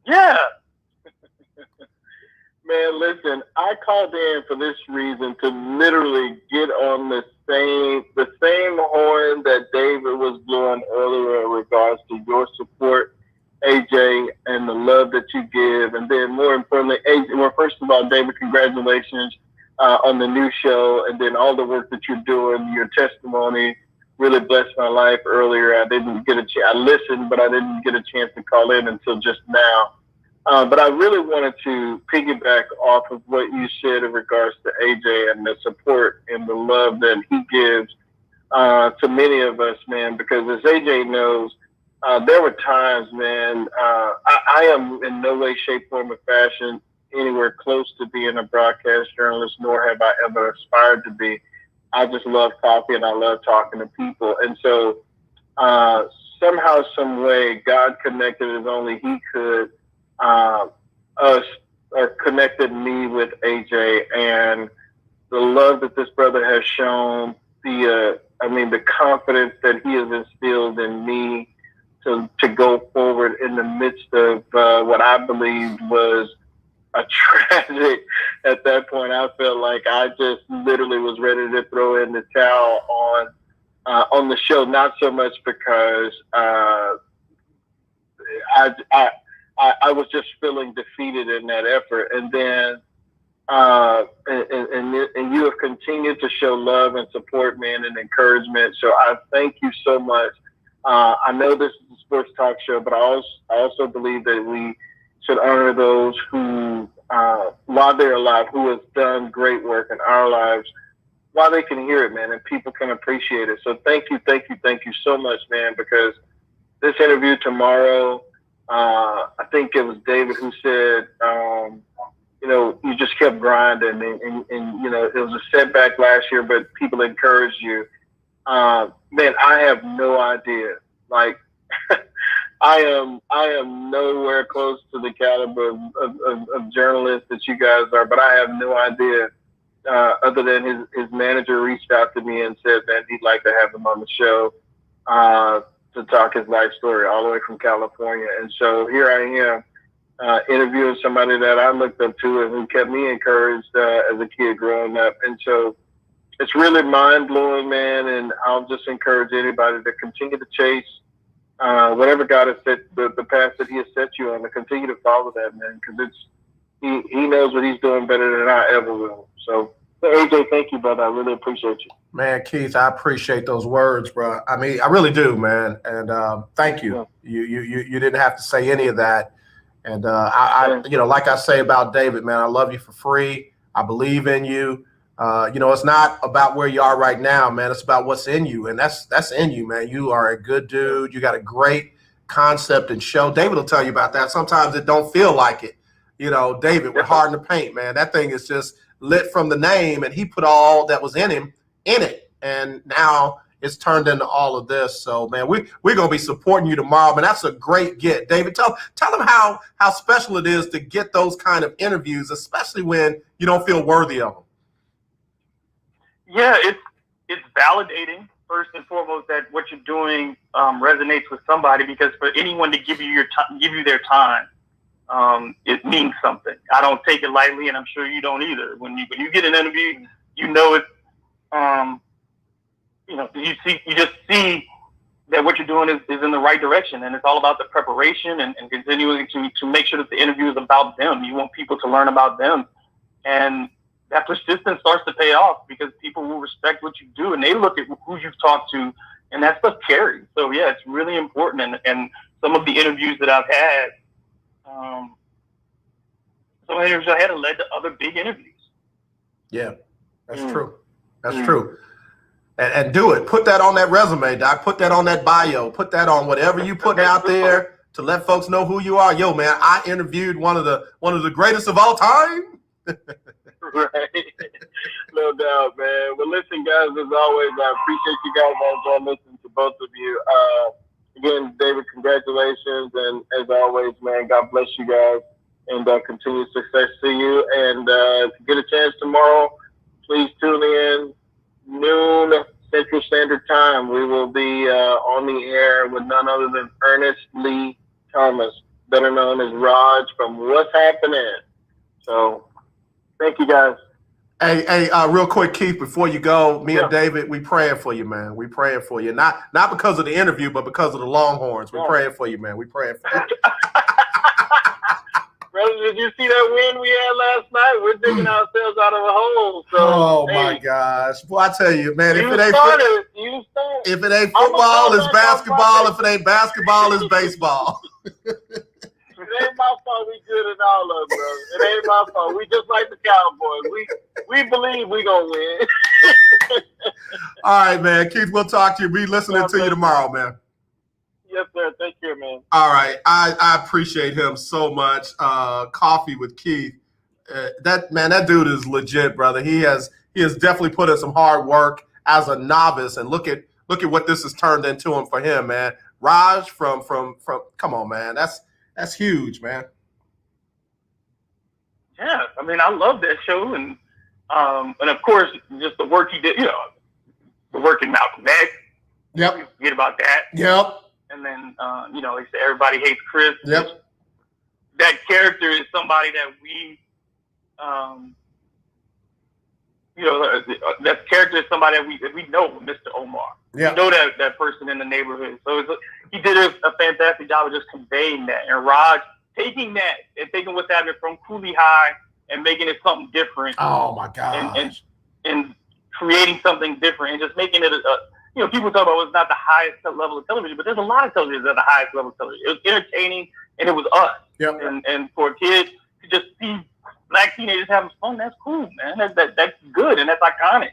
Yeah. Man, listen, I called in for this reason to literally get on the same horn that David was blowing earlier in regards to your support, AJ, and the love that you give. And then more importantly, AJ, well, first of all, David, congratulations on the new show, and then all the work that you're doing. Your testimony really blessed my life earlier. I didn't get a chance. I listened, but I didn't get a chance to call in until just now. But I really wanted to piggyback off of what you said in regards to AJ and the support and the love that he gives to many of us, man, because as AJ knows, there were times, man, I am in no way, shape, form, or fashion anywhere close to being a broadcast journalist, nor have I ever aspired to be. I just love coffee and I love talking to people. And so somehow, some way, God connected as only he could us or connected me with AJ, and the love that this brother has shown, the confidence that he has instilled in me to go forward in the midst of what I believed was a tragic. At that point, I felt like I just literally was ready to throw in the towel on the show. Not so much because I was just feeling defeated in that effort, and then and you have continued to show love and support, man, and encouragement. So I thank you so much. I know this is a sports talk show, but I also believe that we should honor those who, while they're alive, who have done great work in our lives, while they can hear it, man, and people can appreciate it. So thank you so much, man, because this interview tomorrow. I think it was David who said, you just kept grinding and it was a setback last year, but people encouraged you. Man, I have no idea. Like, I am nowhere close to the caliber of journalists that you guys are, but I have no idea, other than his manager reached out to me and said that he'd like to have him on the show, to talk his life story all the way from California. And so here I am, interviewing somebody that I looked up to and who kept me encouraged as a kid growing up. And so it's really mind-blowing, man, and I'll just encourage anybody to continue to chase whatever God has set, the path that he has set you on, to continue to follow that, man, because he knows what he's doing better than I ever will. So, AJ, thank you, brother. I really appreciate you. Man, Keith, I appreciate those words, bro. I mean, I really do, man. And thank you. You didn't have to say any of that. And I like I say about David, man, I love you for free. I believe in you. It's not about where you are right now, man. It's about what's in you, and that's in you, man. You are a good dude. You got a great concept and show. David will tell you about that. Sometimes it don't feel like it. David, we're hard in the paint, man. That thing is just lit from the name, and he put all that was in him in it, and now it's turned into all of this. So, man, we're gonna be supporting you tomorrow, man. That's a great get, David. Tell them how special it is to get those kind of interviews, especially when you don't feel worthy of them. Yeah, it's validating first and foremost that what you're doing resonates with somebody, because for anyone to give you their time, it means something. I don't take it lightly, and I'm sure you don't either. When you get an interview, it's you just see that what you're doing is in the right direction, and it's all about the preparation and continuing to make sure that the interview is about them. You want people to learn about them, and that persistence starts to pay off because people will respect what you do, and they look at who you've talked to, and that stuff carries. So yeah, it's really important. And some of the interviews that I've had, some of the interviews I had have led to other big interviews. Yeah, that's true. That's true. And do it. Put that on that resume, Doc. Put that on that bio. Put that on whatever you put out there to let folks know who you are. Yo, man, I interviewed one of the greatest of all time. Right. No doubt, man. Well, listen, guys, as always, I appreciate you guys. I enjoy listening to both of you. Again, David, congratulations. And as always, man, God bless you guys and continued success to you. And if you get a chance tomorrow, please tune in. Noon Central Standard Time. We will be on the air with none other than Ernest Lee Thomas, better known as Raj from What's Happening. So, thank you guys. Hey, real quick, Keith, before you go, me and David, we praying for you, man. We praying for you. Not because of the interview, but because of the Longhorns. We praying for you, man. We praying for you. Brother, did you see that win we had last night? We're digging ourselves out of a hole. So, oh my gosh! Well, I tell you, man, if it ain't football, it's basketball. If it ain't basketball, it's baseball. It ain't my fault we good in all of them, bro. It ain't my fault. We just like the Cowboys. We believe we gonna win. All right, man. Keith, we'll talk to you. Be listening to you tomorrow, man. Yes, sir. Take care, man. All right. I appreciate him so much. Coffee with Keith. That dude is legit, brother. He has definitely put in some hard work as a novice, and look at what this has turned into him for him, man. Raj from come on, man. That's huge, man. Yeah, I mean, I love that show, and of course, just the work he did. The work in Malcolm X. Yep. Forget about that. Yep. And then, he said Everybody Hates Chris. Yep. That character is somebody that we, that character is somebody that we know, Mr. Omar. Yeah. We know that person in the neighborhood. So he did a fantastic job of just conveying that. And Raj taking that and taking what's happening from Cooley High and making it something different. Oh my God. And creating something different and just making it people talk about it's not the highest level of television, but there's a lot of television at the highest level of television. It was entertaining, and it was us. Yep. And for a kid to just see black teenagers having fun, that's cool, man. That's good, and that's iconic.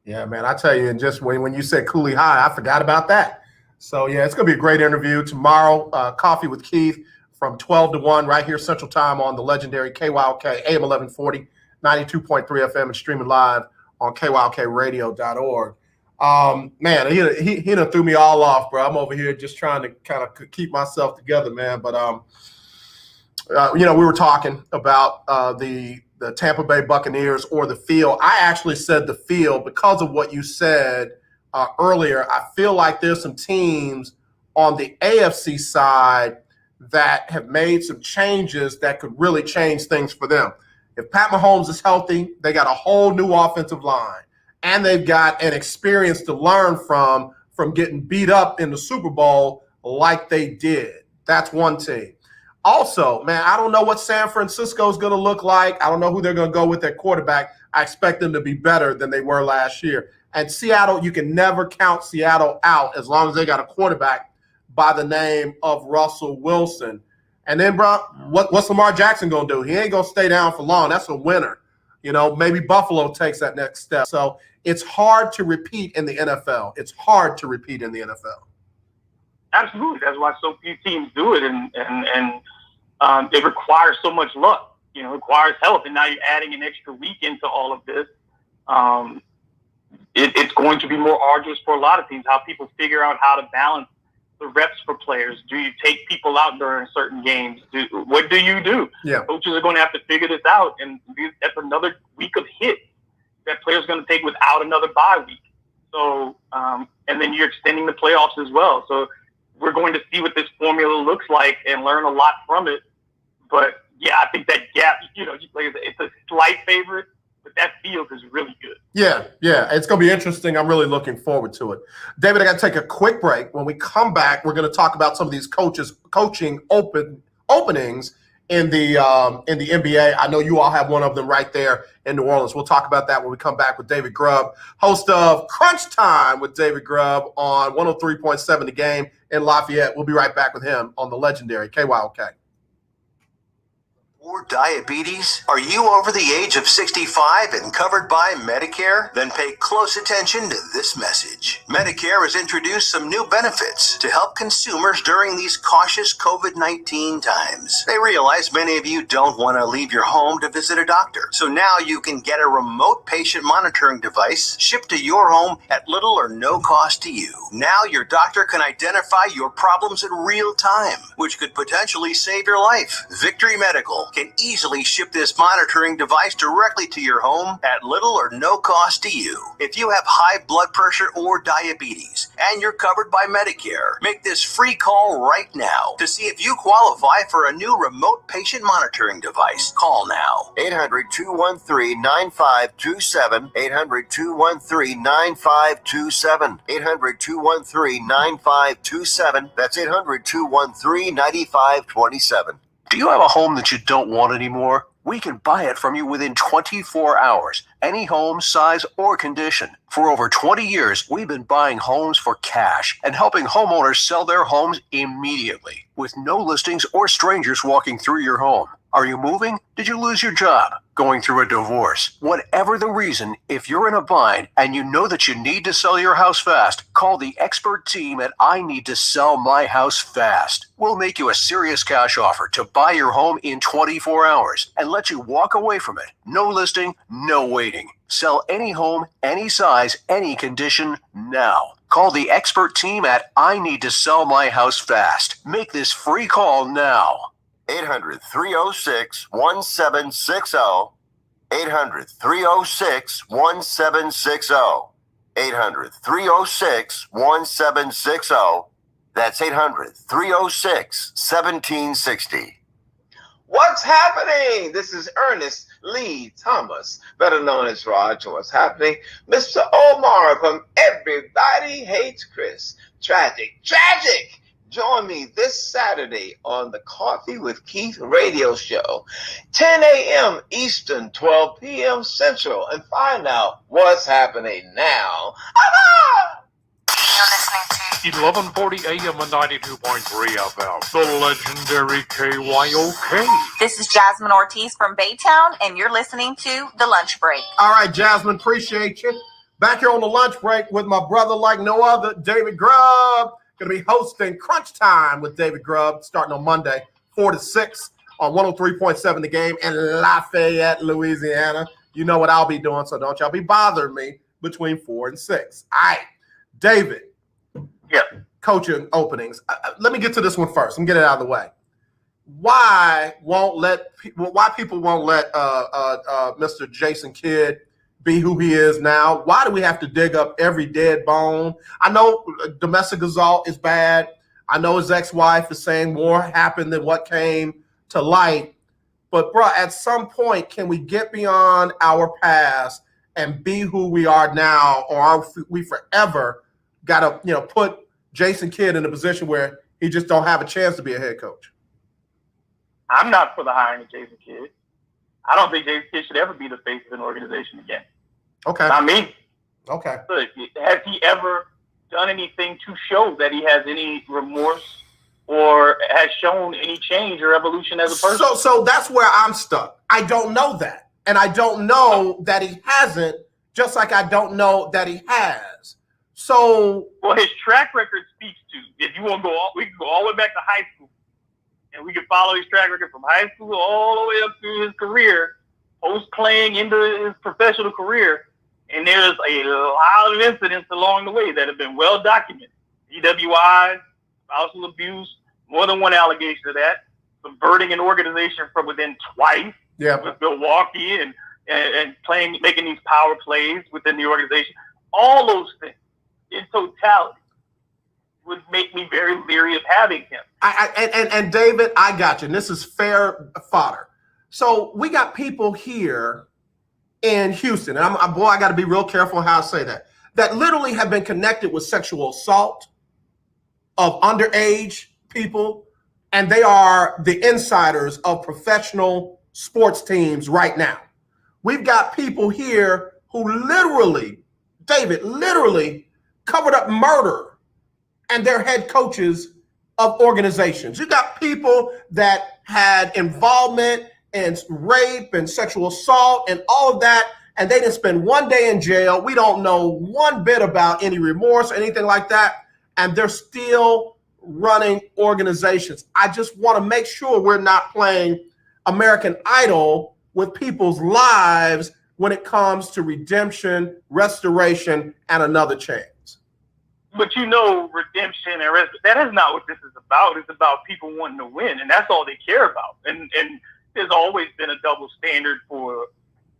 Yeah, man. I tell you, and just when you said Cooley High, I forgot about that. So, yeah, it's going to be a great interview tomorrow. Coffee with Keith from 12 to 1 right here Central Time on the legendary KYOK, AM 1140, 92.3 FM, and streaming live on KYOKradio.org. Man, he done threw me all off, bro. I'm over here just trying to kind of keep myself together, man. But we were talking about the Tampa Bay Buccaneers or the field. I actually said the field because of what you said earlier. I feel like there's some teams on the AFC side that have made some changes that could really change things for them. If Pat Mahomes is healthy, they got a whole new offensive line. And they've got an experience to learn from getting beat up in the Super Bowl like they did. That's one team. Also, man, I don't know what San Francisco is going to look like. I don't know who they're going to go with their quarterback. I expect them to be better than they were last year. And Seattle, you can never count Seattle out as long as they got a quarterback by the name of Russell Wilson. And then, bro, what's Lamar Jackson going to do? He ain't going to stay down for long. That's a winner. Maybe Buffalo takes that next step. So it's hard to repeat in the NFL. It's hard to repeat in the NFL. Absolutely. That's why so few teams do it. And it requires so much luck. It requires health. And now you're adding an extra week into all of this. It's going to be more arduous for a lot of teams, how people figure out how to balance the reps for players. Do you take people out during certain games? What do you do? Yeah. Coaches are going to have to figure this out, and that's another week of hit that players are going to take without another bye week. So, and then you're extending the playoffs as well. So we're going to see what this formula looks like and learn a lot from it. But yeah, I think that gap, it's a slight favorite, but that field is really good. Yeah, it's going to be interesting. I'm really looking forward to it. David, I got to take a quick break. When we come back, we're going to talk about some of these coaching openings in the NBA. I know you all have one of them right there in New Orleans. We'll talk about that when we come back with David Grubb, host of Crunch Time with David Grubb on 103.7 The Game in Lafayette. We'll be right back with him on the legendary KYOK. Or diabetes? Are you over the age of 65 and covered by Medicare? Then pay close attention to this message. Medicare has introduced some new benefits to help consumers during these cautious COVID-19 times. They realize many of you don't want to leave your home to visit a doctor. So now you can get a remote patient monitoring device shipped to your home at little or no cost to you. Now your doctor can identify your problems in real time, which could potentially save your life. Victory Medical can easily ship this monitoring device directly to your home at little or no cost to you. If you have high blood pressure or diabetes and you're covered by Medicare, make this free call right now to see if you qualify for a new remote patient monitoring device. Call now. 800-213-9527. 800-213-9527. 800-213-9527. That's 800-213-9527. Do you have a home that you don't want anymore? We can buy it from you within 24 hours, any home, size, or condition. For over 20 years, we've been buying homes for cash and helping homeowners sell their homes immediately, with no listings or strangers walking through your home. Are you moving? Did you lose your job? Going through a divorce? Whatever the reason, if you're in a bind and you know that you need to sell your house fast, call the expert team at I Need to Sell My House Fast. We'll make you a serious cash offer to buy your home in 24 hours and let you walk away from it. No listing, no waiting. Sell any home, any size, any condition now. Call the expert team at I Need to Sell My House Fast. Make this free call now. 800-306-1760. 800-306-1760. 800-306-1760. That's 800-306-1760. What's happening? This is Ernest Lee Thomas, better known as Raj. What's happening? Mr. Omar from Everybody Hates Chris. Tragic. Join me this Saturday on the Coffee with Keith radio show, 10 a.m. Eastern, 12 p.m. Central, and find out what's happening now. You're listening to 1140 AM and 92.3 FM, the legendary KYOK. This is Jasmine Ortiz from Baytown, and you're listening to The Lunch Break. All right, Jasmine, appreciate you. Back here on the lunch break with my brother like no other, David Grubb. Going to be hosting Crunch Time with David Grubb starting on Monday, 4 to 6 on 103.7 The Game in Lafayette, Louisiana. You know what I'll be doing, so don't y'all be bothering me between 4 and 6. All right, David. Yeah. Coaching openings. Let me get to this one first and get it out of the way. Why people won't let Mr. Jason Kidd be who he is now? Why do we have to dig up every dead bone? I know domestic assault is bad. I know his ex-wife is saying more happened than what came to light. But, bro, at some point, can we get beyond our past and be who we are now, or are we forever got to, put Jason Kidd in a position where he just don't have a chance to be a head coach? I'm not for the hiring of Jason Kidd. I don't think Jason Kidd should ever be the face of an organization again. Okay. Not me. Okay. But has he ever done anything to show that he has any remorse or has shown any change or evolution as a person? So that's where I'm stuck. I don't know that. And I don't know that he hasn't, just like I don't know that he has. So. Well, his track record speaks to, if you want to we can go all the way back to high school. And we can follow his track record from high school all the way up through his career, post-playing into his professional career. And there's a lot of incidents along the way that have been well documented. DWIs, spousal abuse, more than one allegation of that, subverting an organization from within twice with Milwaukee and making these power plays within the organization. All those things in totality would make me very leery of having him. And David, I got you. And this is fair fodder. So we got people here in Houston, and I got to be real careful how I say that literally have been connected with sexual assault of underage people, and they are the insiders of professional sports teams right now. We've got people here who literally, David, literally covered up murder, and they're head coaches of organizations. You got people that had involvement in rape and sexual assault and all of that, and they didn't spend one day in jail. We don't know one bit about any remorse or anything like that, and they're still running organizations. I just want to make sure we're not playing American Idol with people's lives when it comes to redemption, restoration, and another chance. But redemption and that is not what this is about. It's about people wanting to win, and that's all they care about. And there's always been a double standard for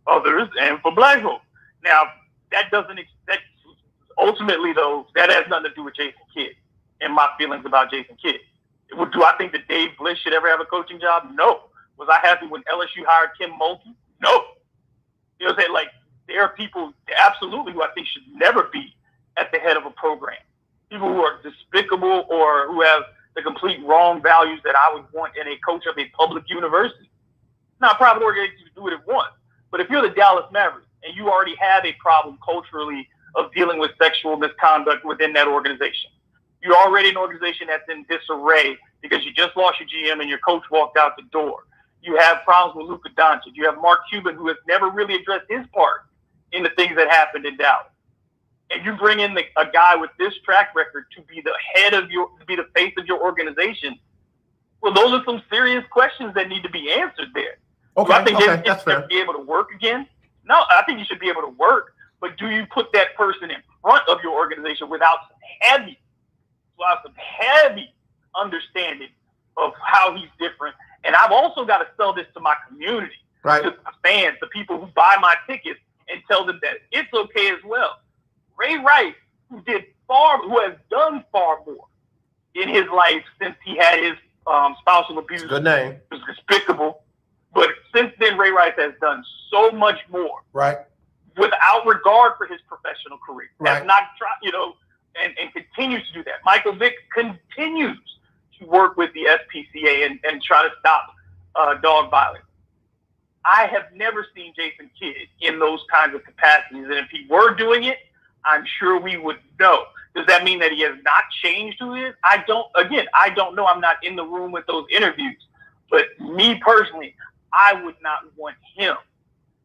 others and for black folks. Now, that ultimately, though, that has nothing to do with Jason Kidd and my feelings about Jason Kidd. Do I think that Dave Bliss should ever have a coaching job? No. Was I happy when LSU hired Kim Mulkey? No. You know what I'm saying? Like, there are people absolutely who I think should never be at the head of a program. People who are despicable or who have the complete wrong values that I would want in a coach of a public university. Now, private organizations do what it wants. But if you're the Dallas Mavericks and you already have a problem culturally of dealing with sexual misconduct within that organization, you're already an organization that's in disarray because you just lost your GM and your coach walked out the door. You have problems with Luka Doncic. You have Mark Cuban, who has never really addressed his part in the things that happened in Dallas. And you bring in a guy with this track record to be the face of your organization. Well, those are some serious questions that need to be answered there. Okay, I think that's you fair. should be able to work again. No, I think you should be able to work, but do you put that person in front of your organization without some heavy understanding of how he's different? And I've also got to sell this to my community, right? To my fans, the people who buy my tickets, and tell them that it's okay as well. Ray Rice, who has done far more in his life since he had his spousal abuse. Good name. It was despicable. But since then, Ray Rice has done so much more. Right. Without regard for his professional career. Right. Has not tried, and continues to do that. Michael Vick continues to work with the SPCA and try to stop dog violence. I have never seen Jason Kidd in those kinds of capacities. And if he were doing it, I'm sure we would know. Does that mean that he has not changed who he is? I don't know. I'm not in the room with those interviews. But me personally, I would not want him.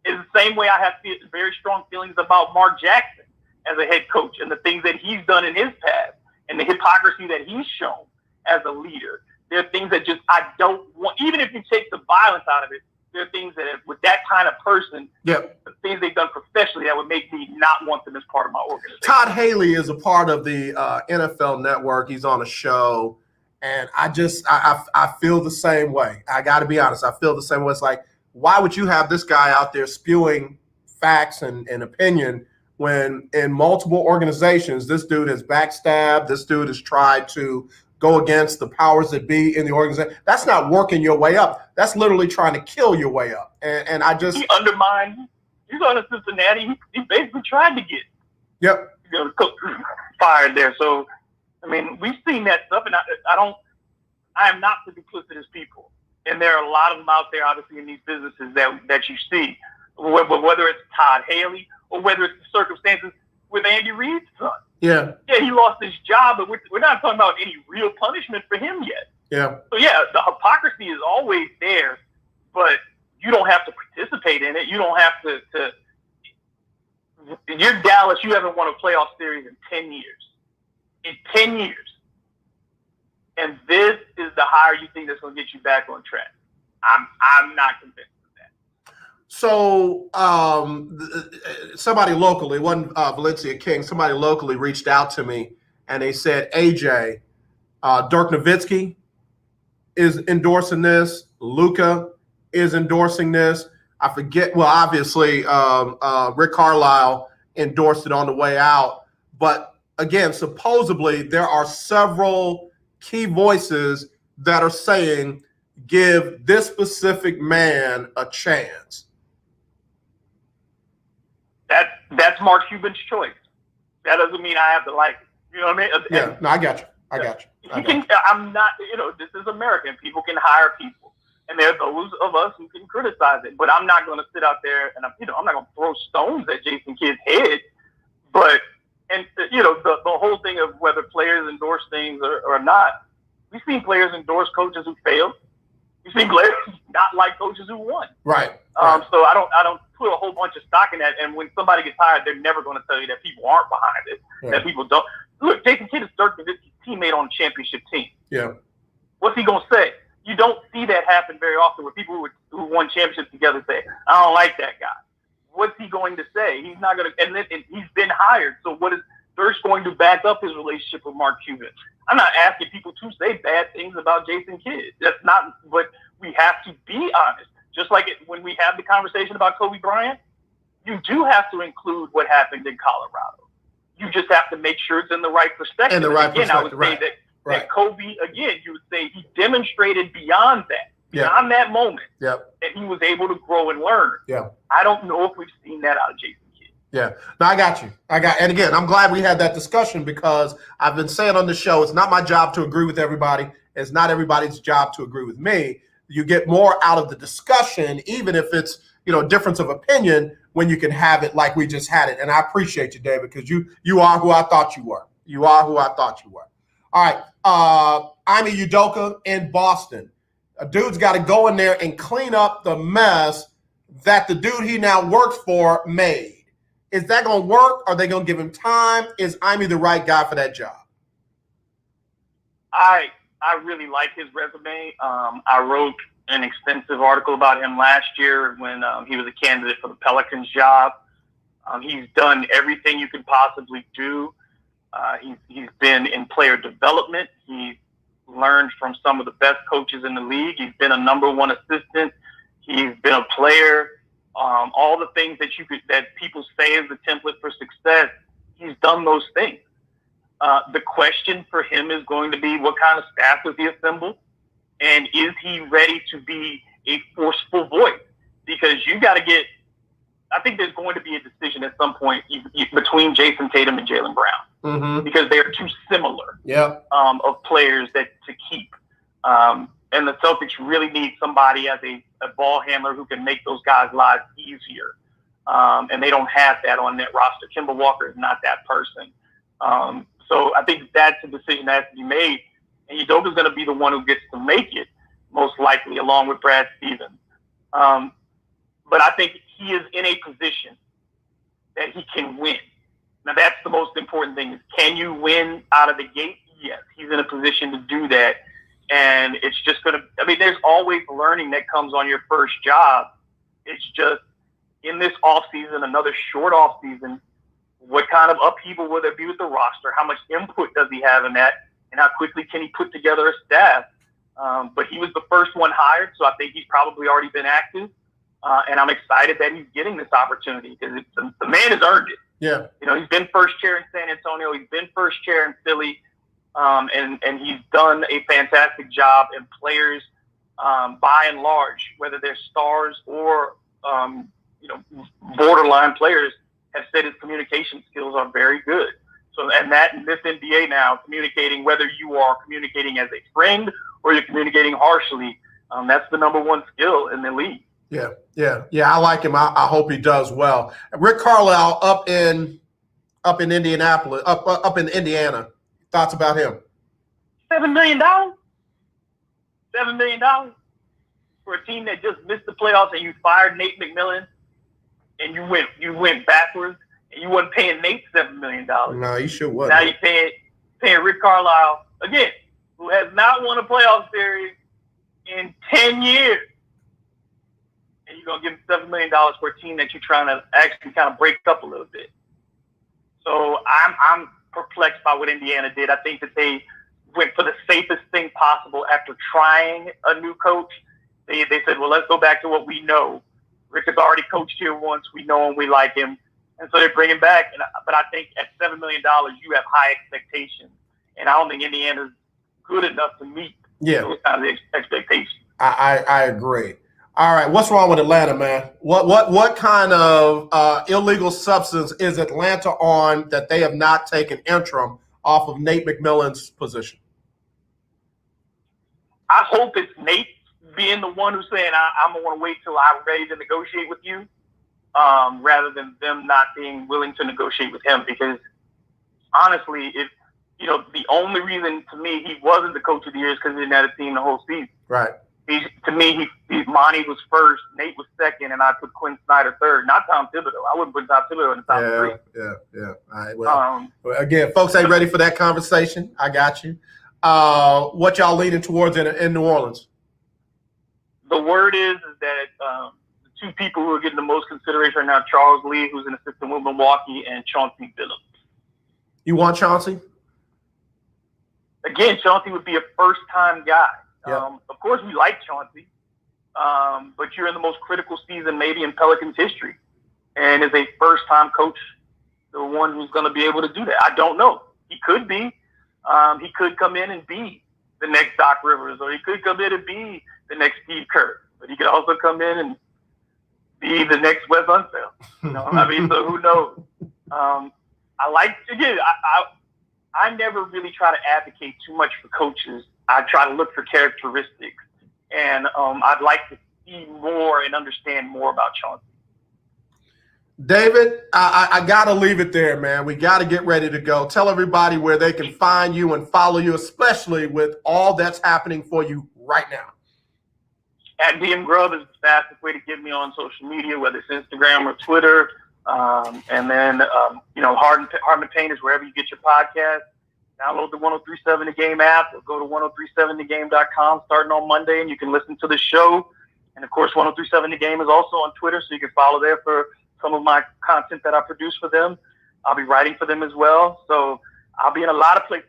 It's the same way I have very strong feelings about Mark Jackson as a head coach and the things that he's done in his past and the hypocrisy that he's shown as a leader. There are things that I don't want, even if you take the violence out of it, there are things that with that kind of person, the things they've done professionally that would make me not want them as part of my organization. Todd Haley is a part of the NFL Network. He's on a show, and I feel the same way. I got to be honest. I feel the same way. It's like, why would you have this guy out there spewing facts and opinion when in multiple organizations, this dude has backstabbed, this dude has tried to go against the powers that be in the organization? That's not working your way up. That's literally trying to kill your way up. And I just... He undermined. He's on to Cincinnati. He basically tried to get fired there. So, I mean, we've seen that stuff, and I am not for duplicitous people. And there are a lot of them out there, obviously, in these businesses that you see, whether it's Todd Haley or whether it's the circumstances with Andy Reid's son. Yeah, he lost his job, but we're not talking about any real punishment for him yet. Yeah. So, the hypocrisy is always there, but you don't have to participate in it. You don't have to you're Dallas, you haven't won a playoff series in 10 years. In 10 years. And this is the hire you think that's going to get you back on track. I'm not convinced of that. So somebody locally, one Valencia King, somebody locally reached out to me and they said, AJ, Dirk Nowitzki is endorsing this. Luka is endorsing this. I forget. Well, obviously, Rick Carlisle endorsed it on the way out. But again, supposedly there are several key voices that are saying, give this specific man a chance. That's Mark Cuban's choice. That doesn't mean I have to like it. You know what I mean? Yeah, no, I got you. I'm not, this is America, and people can hire people. And there are those of us who can criticize it. But I'm not going to sit out there and, I'm not going to throw stones at Jason Kidd's head. But, the whole thing of whether players endorse things or not, we've seen players endorse coaches who failed. We've seen players not like coaches who won. Right. So I don't put a whole bunch of stock in that. And when somebody gets hired, they're never going to tell you that people aren't behind it, that people don't. Look, Jason Kidd is certainly his teammate on a championship team. Yeah. What's he going to say? You don't see that happen very often where people who won championships together say, I don't like that guy. What's he going to say? He's not going to, and he's been hired. So what is Dirk's going to back up his relationship with Mark Cuban? I'm not asking people to say bad things about Jason Kidd. That's not, but we have to be honest. Just like when we have the conversation about Kobe Bryant, you do have to include what happened in Colorado. You just have to make sure it's in the right perspective. I would say that Kobe, again, you would say he demonstrated beyond that moment, that he was able to grow and learn. Yeah. I don't know if we've seen that out of Jason Kidd. Yeah. No, I got you. And again, I'm glad we had that discussion because I've been saying on the show, it's not my job to agree with everybody. It's not everybody's job to agree with me. You get more out of the discussion, even if it's, difference of opinion, when you can have it like we just had it. And I appreciate you, David, because you are who I thought you were. You are who I thought you were. All right. Ime Udoka in Boston. A dude's got to go in there and clean up the mess that the dude he now works for made. Is that going to work? Are they going to give him time? Is Ime the right guy for that job? I really like his resume. I wrote an extensive article about him last year when he was a candidate for the Pelicans job. He's done everything you could possibly do. He's been in player development. He's learned from some of the best coaches in the league. He's been a number one assistant. He's been a player. All the things that people say is the template for success. He's done those things. The question for him is going to be, what kind of staff does he assemble? And is he ready to be a forceful voice? Because I think there's going to be a decision at some point between Jason Tatum and Jaylen Brown, because they're too similar of players to keep. And the Celtics really need somebody as a ball handler who can make those guys' lives easier. And they don't have that on that roster. Kemba Walker is not that person. So I think that's a decision that has to be made. And Udoka's going to be the one who gets to make it, most likely, along with Brad Stevens. But I think he is in a position that he can win. Now, that's the most important thing. Is can you win out of the gate? Yes, he's in a position to do that. And it's just going to – there's always learning that comes on your first job. It's just in this offseason, another short offseason, what kind of upheaval will there be with the roster? How much input does he have in that? And how quickly can he put together a staff? But he was the first one hired, so I think he's probably already been active. And I'm excited that he's getting this opportunity because the man has earned it. Yeah. He's been first chair in San Antonio. He's been first chair in Philly. And he's done a fantastic job. And players, by and large, whether they're stars or, borderline players, have said his communication skills are very good. So, and that in this NBA now, communicating, whether you are communicating as a friend or you're communicating harshly, that's the number one skill in the league. Yeah. I like him. I hope he does well. Rick Carlisle up in Indianapolis, up in Indiana. Thoughts about him? $7 million. $7 million for a team that just missed the playoffs, and you fired Nate McMillan, and you went backwards, and you wasn't paying Nate $7 million. No, you sure wasn't. Now you're paying Rick Carlisle again, who has not won a playoff series in 10 years. And you're going to give him $7 million for a team that you're trying to actually kind of break up a little bit. So I'm perplexed by what Indiana did. I think that they went for the safest thing possible after trying a new coach. They said, well, let's go back to what we know. Rick has already coached here once. We know him. We like him. And so they bring him back. But I think at $7 million, you have high expectations. And I don't think Indiana's good enough to meet those kinds of expectations. I agree. All right, what's wrong with Atlanta, man? What kind of illegal substance is Atlanta on that they have not taken interim off of Nate McMillan's position? I hope it's Nate being the one who's saying, I'm going to want to wait till I'm ready to negotiate with you, rather than them not being willing to negotiate with him. Because honestly, the only reason to me he wasn't the coach of the year is because he didn't have a team the whole season. Right. Monty was first, Nate was second, and I put Quinn Snyder third. Not Tom Thibodeau. I wouldn't put Tom Thibodeau in the top three. Yeah. All right. Well, again, folks ain't ready for that conversation. I got you. What y'all leaning towards in New Orleans? The word is that the two people who are getting the most consideration right now, Charles Lee, who's an assistant with Milwaukee, and Chauncey Billups. You want Chauncey? Again, Chauncey would be a first-time guy. Yep. Of course, we like Chauncey, but you're in the most critical season maybe in Pelicans history, and as a first-time coach, the one who's going to be able to do that. I don't know. He could be. He could come in and be the next Doc Rivers, or he could come in and be the next Steve Kerr, but he could also come in and be the next Wes Unseld. So who knows? I never really try to advocate too much for coaches. I try to look for characteristics, and I'd like to see more and understand more about Chauncey. David, I got to leave it there, man. We got to get ready to go. Tell everybody where they can find you and follow you, especially with all that's happening for you right now. At DM Grubb is the fastest way to get me on social media, whether it's Instagram or Twitter. And then, Hardman Paint is wherever you get your podcast. Download the 1037 The Game app or go to 1037thegame.com starting on Monday, and you can listen to the show. And, of course, 1037 The Game is also on Twitter, so you can follow there for some of my content that I produce for them. I'll be writing for them as well. So I'll be in a lot of places.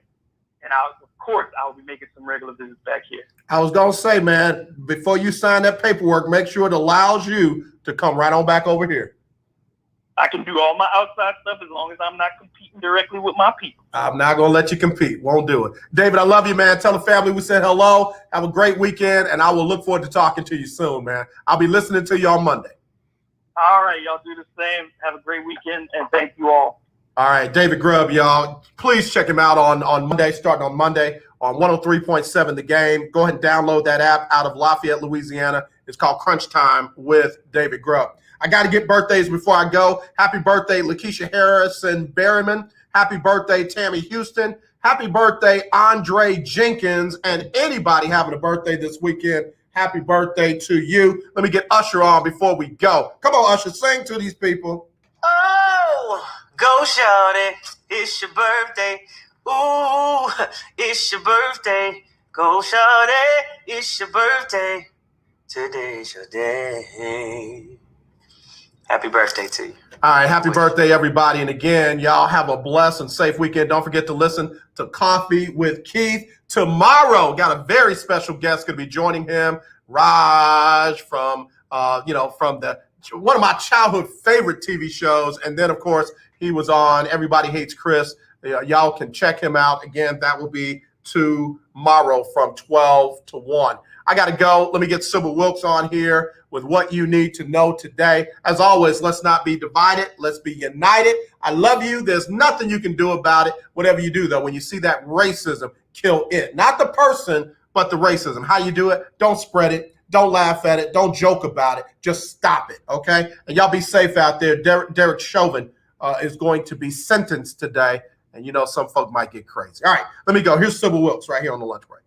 And, I'll be making some regular visits back here. I was going to say, man, before you sign that paperwork, make sure it allows you to come right on back over here. I can do all my outside stuff as long as I'm not competing directly with my people. I'm not going to let you compete. Won't do it. David, I love you, man. Tell the family we said hello. Have a great weekend, and I will look forward to talking to you soon, man. I'll be listening to you on Monday. All right, y'all do the same. Have a great weekend, and thank you all. All right, David Grubb, y'all. Please check him out on Monday, starting on Monday on 103.7 The Game. Go ahead and download that app out of Lafayette, Louisiana. It's called Crunch Time with David Grubb. I got to get birthdays before I go. Happy birthday, Lakeisha Harrison Berryman. Happy birthday, Tammy Houston. Happy birthday, Andre Jenkins. And anybody having a birthday this weekend, happy birthday to you. Let me get Usher on before we go. Come on, Usher, sing to these people. Oh, go shawty, it's your birthday. Ooh, it's your birthday. Go shawty, it's your birthday. Today's your day. Happy birthday to you. All right, happy birthday, everybody. And again, y'all have a blessed and safe weekend. Don't forget to listen to Coffee with Keith. Tomorrow, got a very special guest going to be joining him, Raj from one of my childhood favorite TV shows. And then, of course, he was on Everybody Hates Chris. Y'all can check him out. Again, that will be tomorrow from 12 to 1. I got to go. Let me get Sybil Wilkes on here with what you need to know today. As always, let's not be divided. Let's be united. I love you. There's nothing you can do about it. Whatever you do, though, when you see that racism, kill it. Not the person, but the racism. How you do it? Don't spread it. Don't laugh at it. Don't joke about it. Just stop it, okay? And y'all be safe out there. Derek Chauvin is going to be sentenced today. And, some folk might get crazy. All right, let me go. Here's Sybil Wilkes right here on the lunch break.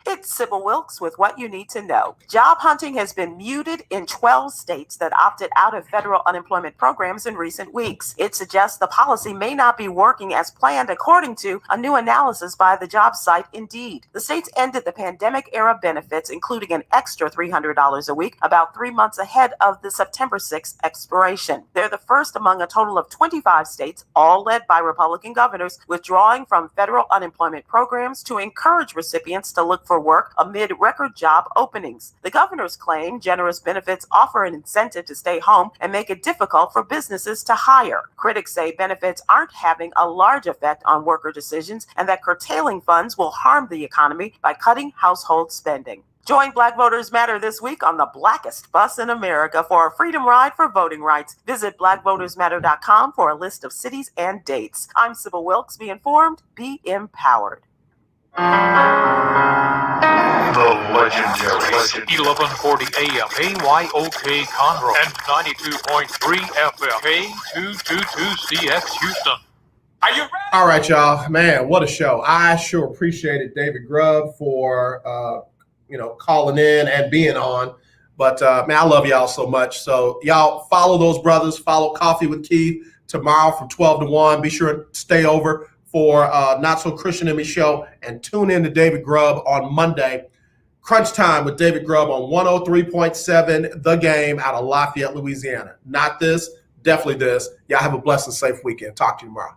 It's Sybil Wilkes with what you need to know. Job hunting has been muted in 12 states that opted out of federal unemployment programs in recent weeks. It suggests the policy may not be working as planned, according to a new analysis by the job site Indeed. The states ended the pandemic-era benefits, including an extra $300 a week, about 3 months ahead of the September 6th expiration. They're the first among a total of 25 states, all led by Republican governors, withdrawing from federal unemployment programs to encourage recipients to look for work amid record job openings. The governors claim generous benefits offer an incentive to stay home and make it difficult for businesses to hire. Critics say benefits aren't having a large effect on worker decisions and that curtailing funds will harm the economy by cutting household spending. Join Black Voters Matter this week on the blackest bus in America for a freedom ride for voting rights. Visit blackvotersmatter.com for a list of cities and dates. I'm Sybil Wilkes. Be informed, be empowered. The legendary 1140 AM KYOK Conroe and 92.3 FM K222CX Houston. Are you ready? All right, y'all. Man, what a show. I sure appreciated David Grubb for calling in and being on. But man, I love y'all so much. So y'all follow those brothers. Follow Coffee with Keith tomorrow from 12 to 1. Be sure to stay over for Not So Christian in Me show, and tune in to David Grubb on Monday. Crunch Time with David Grubb on 103.7 The Game out of Lafayette, Louisiana. Not this, definitely this. Y'all have a blessed and safe weekend. Talk to you tomorrow.